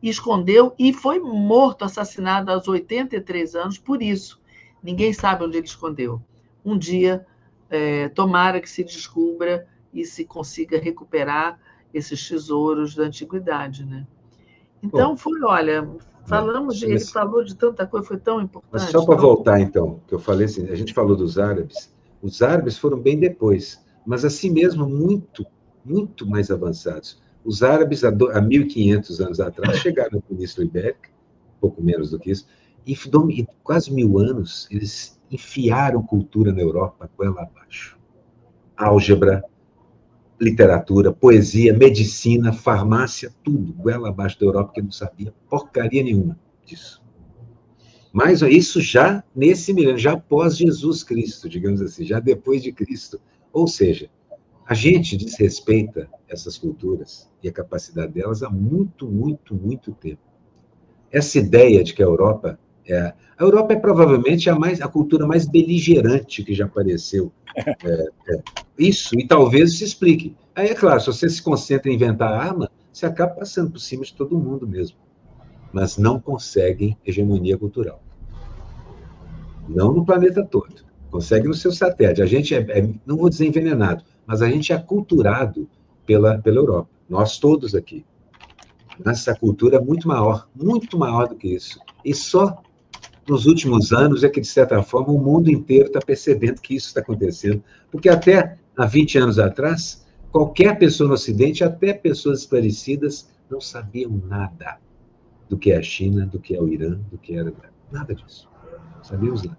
escondeu, e foi morto, assassinado aos 83 anos por isso. Ninguém sabe onde ele escondeu. Um dia, tomara que se descubra e se consiga recuperar esses tesouros da antiguidade, né? Então, olha, ele falou de tanta coisa, foi tão importante. Mas só para voltar, então, que eu falei assim, a gente falou dos árabes, os árabes foram bem depois, mas assim mesmo muito, muito mais avançados. Os árabes, há 1.500 anos atrás, chegaram na Península Ibérica, pouco menos do que isso, e quase 1000 anos, eles enfiaram cultura na Europa, goela abaixo. Álgebra, literatura, poesia, medicina, farmácia, tudo, goela abaixo da Europa, que não sabia porcaria nenhuma disso. Mas isso já nesse milênio, já após Jesus Cristo, digamos assim, já depois de Cristo. Ou seja, A gente desrespeita essas culturas e a capacidade delas há muito, muito, muito tempo. Essa ideia de que a Europa é provavelmente a cultura mais beligerante que já apareceu. Isso, e talvez se explique. Aí, é claro, se você se concentra em inventar arma, você acaba passando por cima de todo mundo mesmo. Mas não conseguem hegemonia cultural. Não no planeta todo. Consegue no seu satélite. A gente não vou dizer envenenado, mas a gente é aculturado pela Europa. Nós todos aqui. Essa cultura é muito maior do que isso. E só nos últimos anos é que, de certa forma, o mundo inteiro está percebendo que isso está acontecendo. Porque até há 20 anos atrás, qualquer pessoa no Ocidente, até pessoas esclarecidas, não sabiam nada do que é a China, do que é o Irã, do que era... Nada disso. Não sabíamos nada.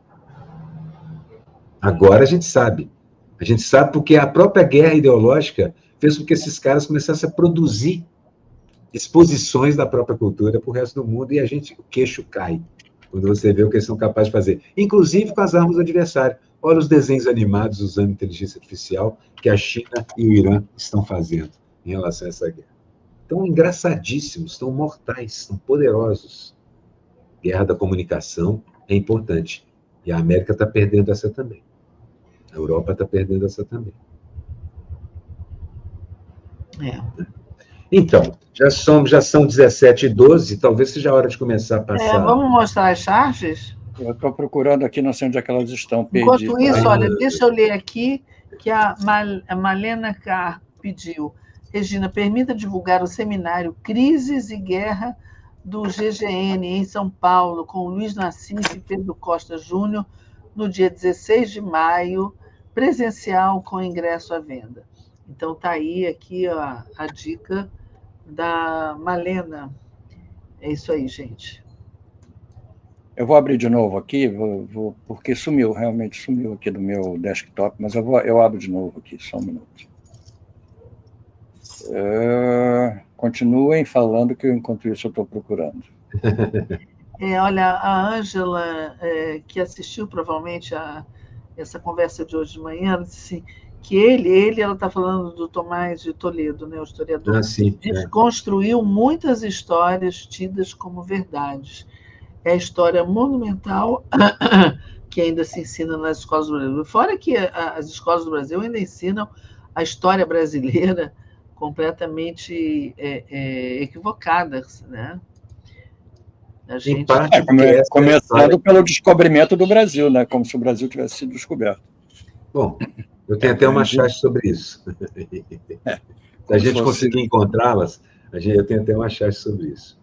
Agora a gente sabe. A gente sabe porque a própria guerra ideológica fez com que esses caras começassem a produzir exposições da própria cultura para o resto do mundo e o queixo cai quando você vê o que eles são capazes de fazer, inclusive com as armas do adversário. Olha os desenhos animados usando inteligência artificial que a China e o Irã estão fazendo em relação a essa guerra. Estão engraçadíssimos, estão mortais, estão poderosos. Guerra da comunicação é importante. E a América está perdendo essa também. A Europa está perdendo essa também. Então, já são 17h12, talvez seja a hora de começar a passar. Vamos mostrar as charges? Eu estou procurando aqui, não sei onde é que elas estão perdidas. Enquanto isso, olha, deixa eu ler aqui que a Malena Carr pediu. Regina, permita divulgar o seminário Crises e Guerra do GGN em São Paulo, com Luiz Nassif e Pedro Costa Júnior, no dia 16 de maio, presencial com ingresso à venda. Então, está aí aqui a dica da Malena. É isso aí, gente. Eu vou abrir de novo aqui, porque realmente sumiu aqui do meu desktop, mas eu abro de novo aqui, só um minuto. Continuem falando que enquanto isso eu estou procurando. Olha, a Ângela, que assistiu provavelmente a essa conversa de hoje de manhã, ela disse assim, que ela está falando do Tomás de Toledo, né, o historiador, desconstruiu muitas histórias tidas como verdades. É a história monumental que ainda se ensina nas escolas do Brasil. Fora que as escolas do Brasil ainda ensinam a história brasileira completamente equivocada, né? A gente... Começando pelo descobrimento do Brasil, né? Como se o Brasil tivesse sido descoberto. Bom, eu tenho até uma charge sobre isso. Se a gente conseguir encontrá-las, eu tenho até uma charge sobre isso.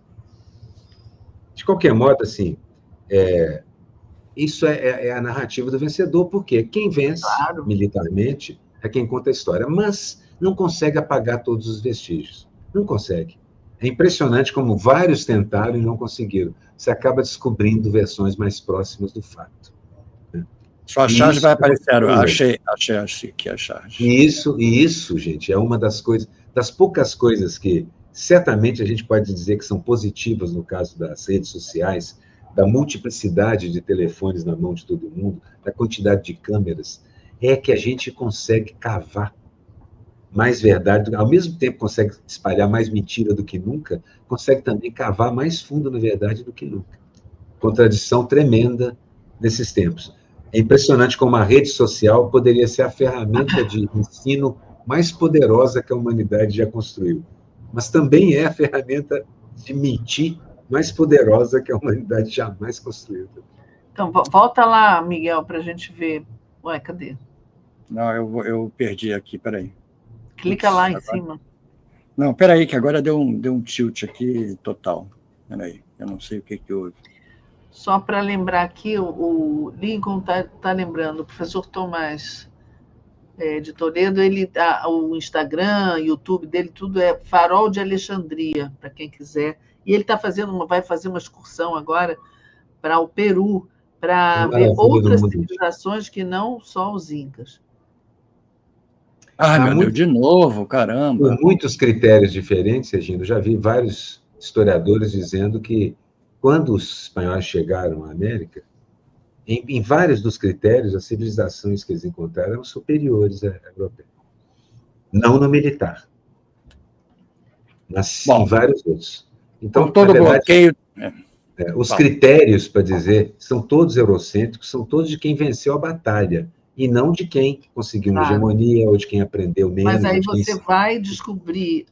De qualquer modo, assim, isso é a narrativa do vencedor, porque quem vence militarmente é quem conta a história, mas não consegue apagar todos os vestígios. Não consegue. É impressionante como vários tentaram e não conseguiram. Você acaba descobrindo versões mais próximas do fato. Sua charge vai aparecer. Achei aqui a charge. E isso, gente, é uma das poucas coisas que certamente a gente pode dizer que são positivas no caso das redes sociais, da multiplicidade de telefones na mão de todo mundo, da quantidade de câmeras, é que a gente consegue cavar mais verdade, ao mesmo tempo consegue espalhar mais mentira do que nunca, consegue também cavar mais fundo na verdade do que nunca. Contradição tremenda nesses tempos. É impressionante como a rede social poderia ser a ferramenta de ensino mais poderosa que a humanidade já construiu, mas também é a ferramenta de mentir mais poderosa que a humanidade jamais construiu. Então, volta lá, Miguel, para a gente ver. Ué, cadê? Não, eu perdi aqui, peraí. Clica lá em cima. Não, peraí, que agora deu um tilt aqui total. Peraí, eu não sei o que houve. Só para lembrar aqui, o Lincoln tá lembrando, o professor Tomás de Toledo, o Instagram, YouTube dele, tudo é Farol de Alexandria, para quem quiser. E ele vai fazer uma excursão agora para o Peru, para ver outras civilizações que não só os incas. Meu Deus, de novo, caramba. Por muitos critérios diferentes, Regina, eu já vi vários historiadores dizendo que quando os espanhóis chegaram à América, em vários dos critérios, as civilizações que eles encontraram eram superiores à europeia. Não no militar, mas Bom, em vários outros. Então, com todo na verdade, bloqueio. os Fala. critérios para dizer são todos eurocêntricos, são todos de quem venceu a batalha, e não de quem conseguiu uma Claro. hegemonia, ou de quem aprendeu Mas menos. aí ou de quem... você vai descobrir,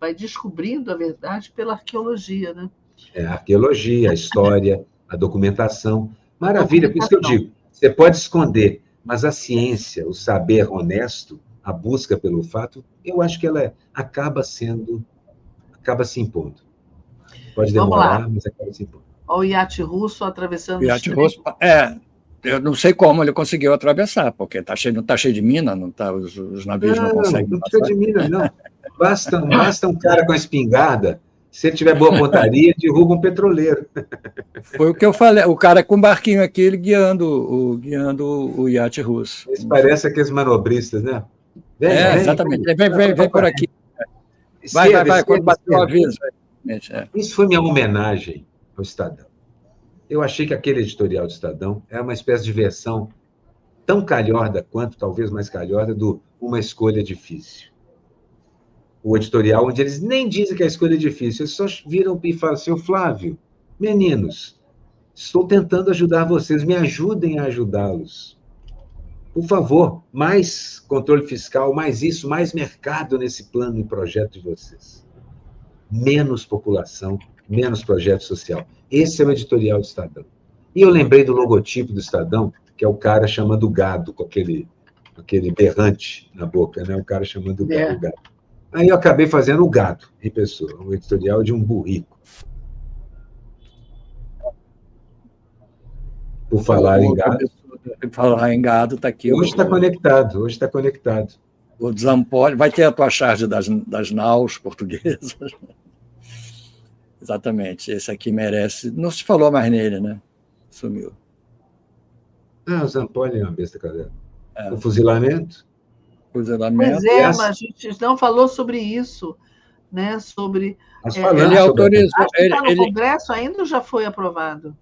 vai descobrindo a verdade pela arqueologia, né? A arqueologia, a história, a documentação. Maravilha, por isso que eu digo, você pode esconder, mas a ciência, o saber honesto, a busca pelo fato, eu acho que ela acaba se impondo. Pode Vamos demorar, lá. mas acaba se impondo. Olha o iate russo atravessando o Iate estreito. russo, eu não sei como ele conseguiu atravessar, porque não está cheio de mina, não tá, os navios não conseguem Não passar. precisa de mina, não. Basta um cara com a espingarda, se ele tiver boa pontaria, derruba um petroleiro. Foi o que eu falei, o cara com o barquinho aqui, ele guiando o iate russo. Eles parecem aqueles manobristas, né? Vem, exatamente. Vem por aqui. Vai, quando bater o aviso. Isso foi minha homenagem ao Estadão. Eu achei que aquele editorial do Estadão era uma espécie de versão tão calhorda quanto, talvez mais calhorda, do Uma Escolha Difícil. O editorial onde eles nem dizem que a escolha é difícil, eles só viram e falam assim, Flávio, meninos, estou tentando ajudar vocês, me ajudem a ajudá-los. Por favor, mais controle fiscal, mais isso, mais mercado nesse plano e projeto de vocês. Menos população, menos projeto social. Esse é o editorial do Estadão. E eu lembrei do logotipo do Estadão, que é o cara chamando o gado, com aquele berrante na boca, né? O cara chamando o gado. Aí eu acabei fazendo o gado, em pessoa, um editorial de um burrico. Por falar em gado. Falar em gado, está aqui. Hoje está conectado. O Zampoli, vai ter a tua charge das naus portuguesas. Exatamente, esse aqui merece. Não se falou mais nele, né? Sumiu. O Zampoli é uma besta, cadê? O fuzilamento? Pois é, mas a gente não falou sobre isso, né? Sobre. Ele autorizou. Está no Congresso ainda ou já foi aprovado?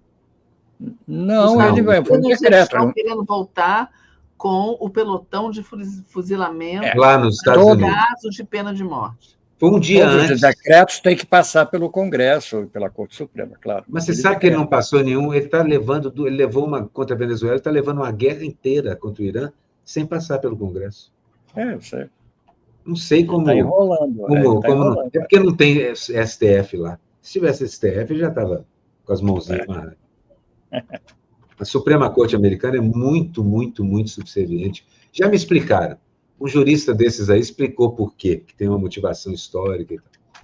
Não, ele vai. Foi um decreto. Estão querendo voltar com o pelotão de fuzilamento lá nos Estados Unidos. Caso de pena de morte. Foi um dia antes. Os decretos têm que passar pelo Congresso, pela Corte Suprema, claro. Mas você sabe que ele não passou nenhum. Ele levou uma contra a Venezuela, está levando uma guerra inteira contra o Irã sem passar pelo Congresso. Eu sei. Não sei como. Está enrolando. Enrolando. É porque não tem STF lá. Se tivesse STF, já estava com as mãozinhas amarradas. A Suprema Corte Americana é muito, muito, muito subserviente. Já me explicaram. Um jurista desses aí explicou por quê, que tem uma motivação histórica e tal.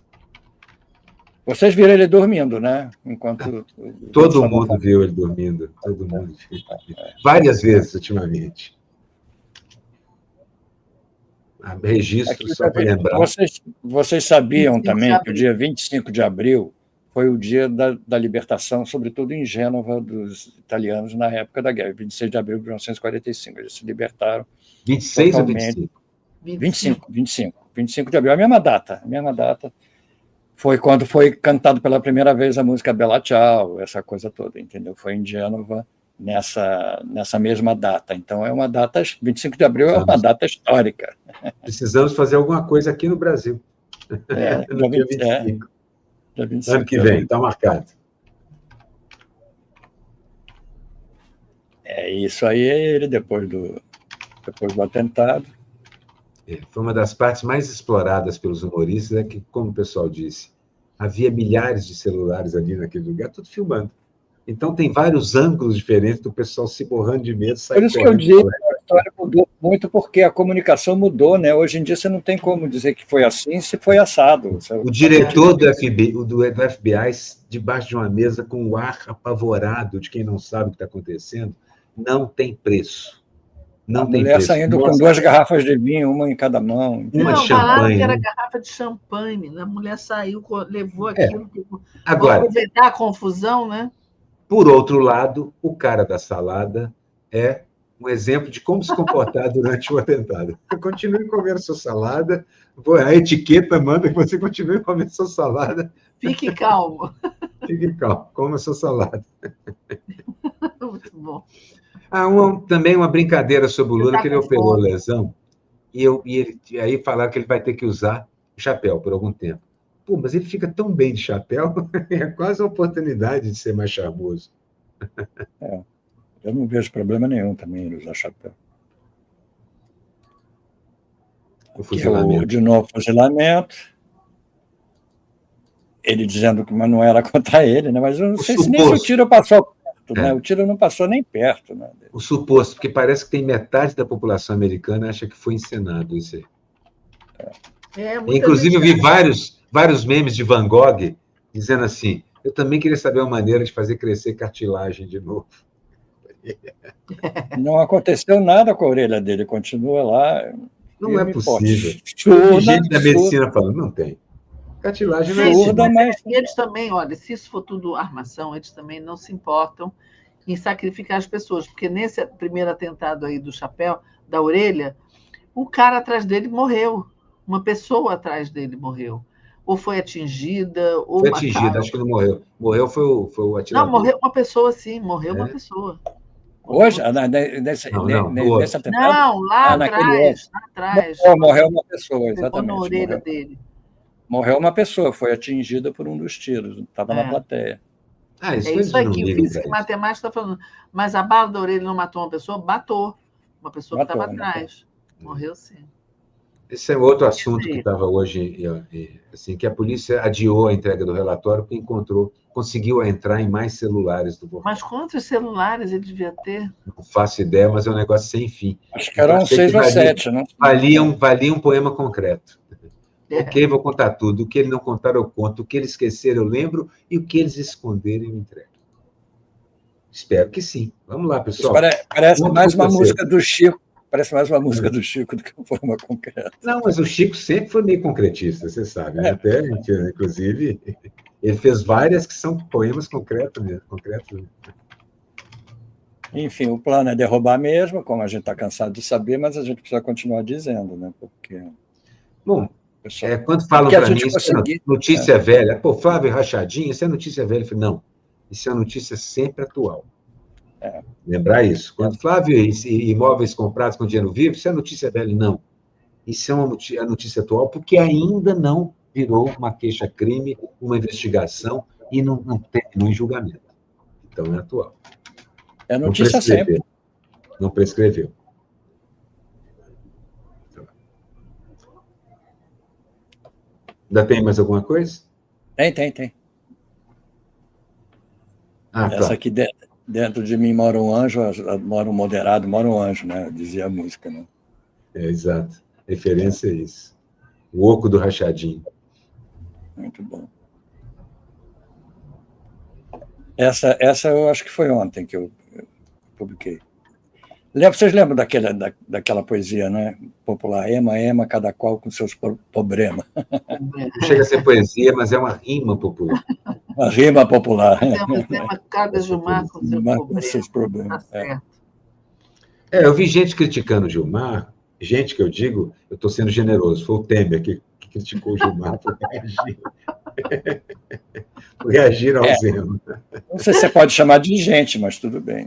Vocês viram ele dormindo, né? Enquanto todo mundo viu ele dormindo. Todo mundo viu. Várias vezes, ultimamente. Registro, só para lembrar. Vocês sabiam também que o dia 25 de abril foi o dia da libertação, sobretudo em Gênova, dos italianos na época da guerra, 26 de abril de 1945. Eles se libertaram. 26 totalmente. ou 25? 25 de abril, a mesma data. Foi quando foi cantado pela primeira vez a música Bella Ciao, essa coisa toda, entendeu? Foi em Gênova nessa mesma data. Então, 25 de abril é uma data histórica. Precisamos fazer alguma coisa aqui no Brasil. No dia 25. Ano que vem, está marcado. Isso aí é ele depois do atentado. Foi uma das partes mais exploradas pelos humoristas, que, como o pessoal disse, havia milhares de celulares ali naquele lugar, tudo filmando. Então, tem vários ângulos diferentes do pessoal se borrando de medo. Por isso que eu digo, a história mudou muito porque a comunicação mudou, né? Hoje em dia você não tem como dizer que foi assim se foi assado. O diretor do FBI, debaixo de uma mesa, com o ar apavorado de quem não sabe o que está acontecendo, não tem preço. Não tem mulher preço. saindo com 2 garrafas de vinho, uma em cada mão. Uma não, de champanhe. Falaram que era garrafa de champanhe. A mulher saiu, levou aquilo. Agora, aproveitar a confusão, né? Por outro lado, o cara da salada é um exemplo de como se comportar durante o atentado. Continue comendo sua salada, a etiqueta manda que você continue comendo sua salada. Fique calmo. Fique calmo, coma sua salada. Muito bom. Também uma brincadeira sobre o Lula, que ele operou lesão. aí falaram que ele vai ter que usar o chapéu por algum tempo. Pô, mas ele fica tão bem de chapéu, é quase a oportunidade de ser mais charmoso. Eu não vejo problema nenhum também em usar chapéu. O fuzilamento. De novo, fuzilamento. Ele dizendo que mas não era contra ele, né? Mas eu não sei se nem o tiro passou perto, né? O tiro não passou nem perto. Né? O suposto, porque parece que tem metade da população americana acha que foi encenado isso aí. Inclusive, eu vi vários memes de Van Gogh dizendo assim, eu também queria saber uma maneira de fazer crescer cartilagem de novo. Não aconteceu nada com a orelha dele, continua lá. Não é possível. Surda, gente da medicina falando, não tem. Cartilagem não é surda, mas eles também, olha, se isso for tudo armação, eles também não se importam em sacrificar as pessoas, porque nesse primeiro atentado aí do chapéu, da orelha, o cara atrás dele morreu, uma pessoa atrás dele morreu, ou foi atingida, ou foi atingida, acho que não morreu. Morreu foi o atirador. Não, morreu uma pessoa, sim, morreu uma pessoa. Hoje, nesse atentado? Não, lá atrás. Morreu uma pessoa, exatamente. Na orelha dele. Morreu uma pessoa, foi atingida por um dos tiros, estava na plateia. Isso aqui, o físico e matemática está falando. Mas a bala da orelha não matou uma pessoa? Matou. Uma pessoa que estava atrás. Morreu, sim. Esse é outro assunto que estava hoje, assim, que a polícia adiou a entrega do relatório porque conseguiu entrar em mais celulares do Volcão. Mas quantos celulares ele devia ter? Não faço ideia, mas é um negócio sem fim. Acho que eram 6 ou 7, né? Valia um poema concreto. Ok, vou contar tudo. O que ele não contar, eu conto. O que ele esquecer, eu lembro. E o que eles esconderem, eu entrego. Espero que sim. Vamos lá, pessoal. Parece mais uma música do Chico. Parece mais uma música do Chico do que um poema concreto. Não, mas o Chico sempre foi meio concretista, você sabe. Né? Até, inclusive, ele fez várias que são poemas concretos mesmo. Enfim, o plano é derrubar mesmo, como a gente está cansado de saber, mas a gente precisa continuar dizendo, né? Porque... Bom, quando falam para mim, isso é notícia velha. Pô, Flávio Rachadinho, isso é notícia velha. Eu falei, não, isso é notícia sempre atual. Lembrar isso. Quando Flávio e imóveis comprados com dinheiro vivo, isso é notícia velha. Não. Isso é uma notícia atual, porque ainda não virou uma queixa-crime, uma investigação, e não terminou em julgamento. Então, é atual. É notícia sempre. Não prescreveu. Ainda tem mais alguma coisa? Tem. Essa aqui dentro de mim mora um anjo, mora um moderado, mora um anjo, né? Dizia a música, né? Exato. Referência a isso. O oco do Rachadinho. Muito bom. Essa eu acho que foi ontem que eu publiquei. Vocês lembram daquela poesia, né? Popular, ema, cada qual com seus problemas. Não chega a ser poesia, mas é uma rima popular. Uma rima popular. Cada Gilmar com seus problemas. Eu vi gente criticando o Gilmar, gente que eu digo, eu estou sendo generoso, foi o Temer que criticou o Gilmar por reagir ao Zema. Não sei se você pode chamar de gente, mas tudo bem.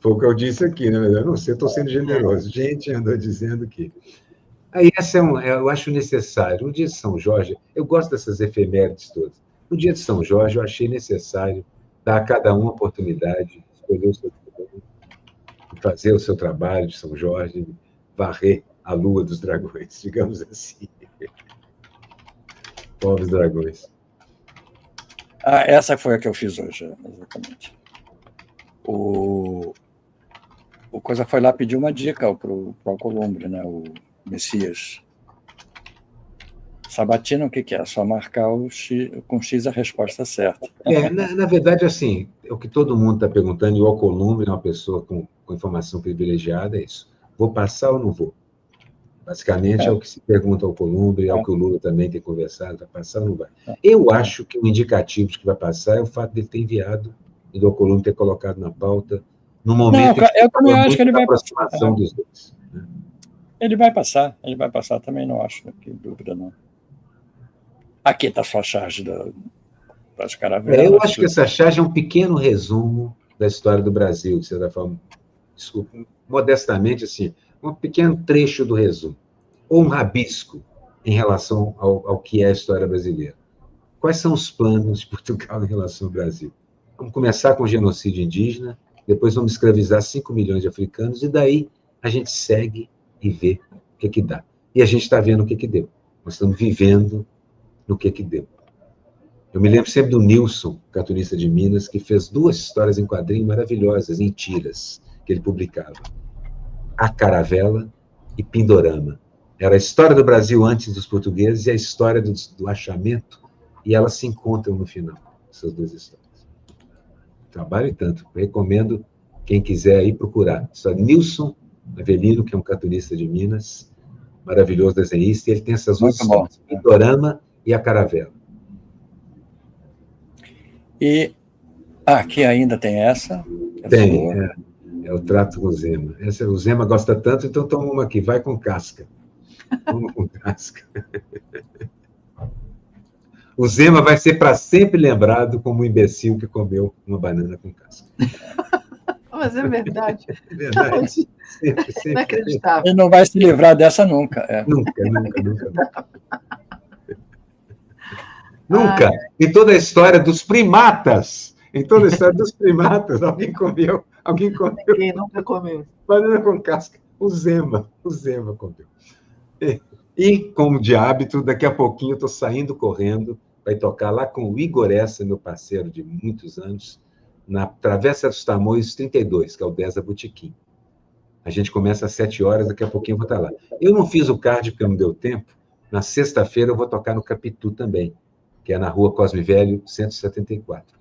Foi o que eu disse aqui, né? Eu não sei, estou sendo generoso. Gente andou dizendo que... Aí essa eu acho necessário. No dia de São Jorge, eu gosto dessas efemérides todas. No dia de São Jorge, eu achei necessário dar a cada um a oportunidade de escolher o seu trabalho, de fazer o seu trabalho de São Jorge, de varrer a lua dos dragões, digamos assim. Pobres dragões. Essa foi a que eu fiz hoje, exatamente. O Coisa foi lá pedir uma dica para o Alcolumbre, né? O Messias. Sabatina, o que é? Só marcar com X a resposta certa. Na verdade, assim, é o que todo mundo está perguntando, e o Alcolumbre é uma pessoa com informação privilegiada, é isso. Vou passar ou não vou? Basicamente, é o que se pergunta ao Alcolumbre, é o que o Lula também tem conversado, vai passar ou não vai? Eu acho que o indicativo de que vai passar é o fato de ele ter enviado e do Alcolumbre ter colocado na pauta no momento eu também acho que ele vai aproximação dos dois. Né? Ele vai passar, também não acho, não tem dúvida, não. Aqui está só a charge das caravelas. Eu acho que essa charge é um pequeno resumo da história do Brasil, de certa forma. Desculpa, modestamente, assim, um pequeno trecho do resumo. ou um rabisco em relação ao que é a história brasileira? Quais são os planos de Portugal em relação ao Brasil? Vamos começar com o genocídio indígena, depois vamos escravizar 5 milhões de africanos, e daí a gente segue e vê o que dá. E a gente está vendo o que deu. Nós estamos vivendo no que deu. Eu me lembro sempre do Nilson, cartunista de Minas, que fez 2 histórias em quadrinho maravilhosas, em tiras, que ele publicava. A Caravela e Pindorama. Era a história do Brasil antes dos portugueses e a história do achamento, e elas se encontram no final, essas 2 histórias. Trabalho e tanto. Eu recomendo quem quiser ir procurar. Isso é Nilson Avelino, que é um cartunista de Minas, maravilhoso desenhista, e ele tem essas 2 histórias, Pindorama e A Caravela. E aqui ainda tem essa? Tem, é o Trato com o Zema. O Zema gosta tanto, então toma uma aqui, vai com casca. Toma com casca. O Zema vai ser para sempre lembrado como um imbecil que comeu uma banana com casca. Mas é verdade. É verdade. Sempre. Inacreditável. Ele não vai se livrar dessa nunca. Nunca. Nunca. Em toda a história dos primatas, alguém comeu Quem nunca comeu? banana com casca. O Zema comeu. E, como de hábito, daqui a pouquinho eu estou saindo correndo, vai tocar lá com o Igor Essa, meu parceiro de muitos anos, na Travessa dos Tamoios 32, que é o 10 da Botequim. A gente começa às 7 horas, daqui a pouquinho eu vou estar lá. Eu não fiz o card porque não deu tempo. Na sexta-feira eu vou tocar no Capitu também, que é na rua Cosme Velho, 174.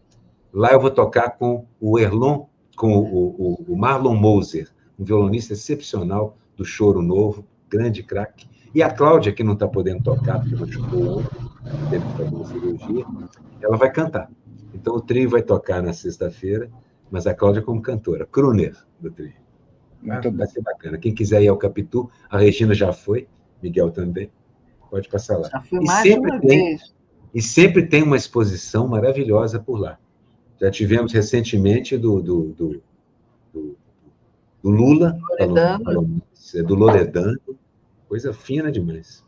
Lá eu vou tocar com o Erlon, com o Marlon Moser, um violonista excepcional do Choro Novo, grande craque. E a Cláudia, que não está podendo tocar, porque machucou ontem, teve que fazer uma cirurgia, ela vai cantar. Então o trio vai tocar na sexta-feira, mas a Cláudia como cantora, crooner do trio. Vai ser bacana. Quem quiser ir ao Capitu, a Regina já foi, Miguel também, pode passar lá. Já fui mais de uma vez. E sempre tem uma exposição maravilhosa por lá. Já tivemos recentemente do Lula, do Loredano, coisa fina demais.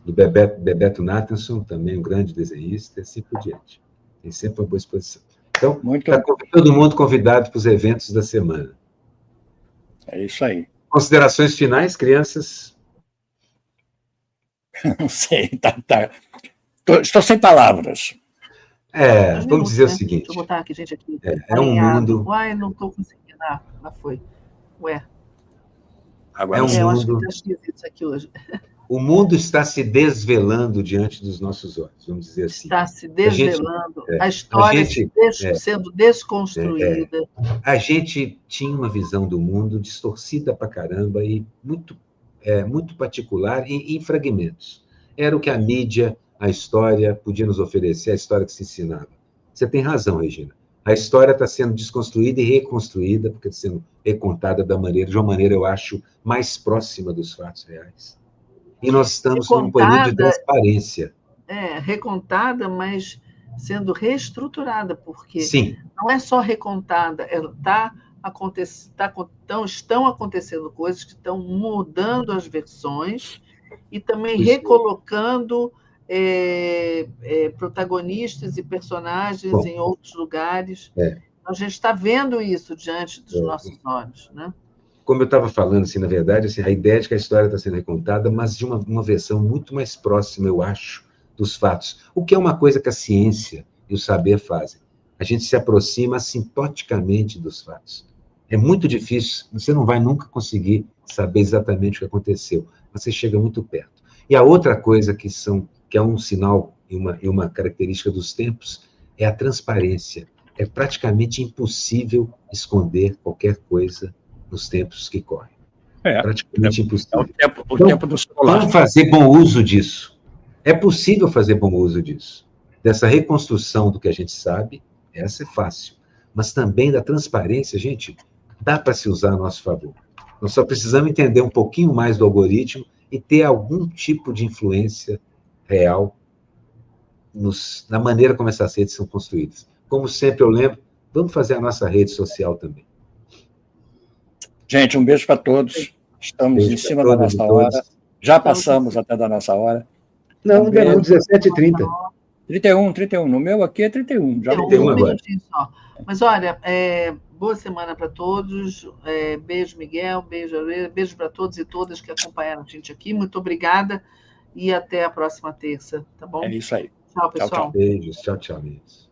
Do Bebeto Nathanson, também um grande desenhista, e assim por diante. Tem sempre uma boa exposição. Então, está todo mundo convidado para os eventos da semana. É isso aí. Considerações finais, crianças? Não sei, tá. Estou sem palavras. Vamos dizer o seguinte. Deixa eu botar aqui, gente, aqui. É um mundo... Uai, não estou conseguindo. Lá foi. Ué. Agora, eu acho que está esquisito isso aqui hoje. O mundo está se desvelando diante dos nossos olhos, vamos dizer assim. Está se desvelando, a história sendo desconstruída. A gente tinha uma visão do mundo distorcida pra caramba e muito particular e em fragmentos. Era o que a mídia, a história podia nos oferecer, a história que se ensinava. Você tem razão, Regina. A história está sendo desconstruída e reconstruída, porque está sendo recontada de uma maneira, eu acho, mais próxima dos fatos reais. E nós estamos num período de transparência. Recontada, mas sendo reestruturada, porque Sim. Não é só recontada, estão acontecendo coisas que estão mudando as versões e também recolocando protagonistas e personagens em outros lugares. A gente está vendo isso diante dos nossos olhos, né? Como eu estava falando, assim, na verdade, assim, a ideia de que a história está sendo recontada, mas de uma versão muito mais próxima, eu acho, dos fatos. O que é uma coisa que a ciência e o saber fazem. A gente se aproxima sintoticamente dos fatos. É muito difícil, você não vai nunca conseguir saber exatamente o que aconteceu, mas você chega muito perto. E a outra coisa que é um sinal e uma característica dos tempos é a transparência. É praticamente impossível esconder qualquer coisa nos tempos que correm. Praticamente impossível. O tempo do celular. Vamos fazer bom uso disso. É possível fazer bom uso disso. Dessa reconstrução do que a gente sabe, essa é fácil. Mas também da transparência, gente, dá para se usar a nosso favor. Nós só precisamos entender um pouquinho mais do algoritmo e ter algum tipo de influência real na maneira como essas redes são construídas. Como sempre eu lembro, vamos fazer a nossa rede social também. Gente, um beijo para todos. Estamos em cima da nossa hora. Já passamos até da nossa hora. Não, ainda não, 17h30. 31. No meu aqui é 31. Já 31 agora. minutinho só. Mas olha, boa semana para todos. Beijo, Miguel. Beijo para todos e todas que acompanharam a gente aqui. Muito obrigada e até a próxima terça, tá bom? É isso aí. Tchau, pessoal. Tchau. Beijos, tchau, amigos.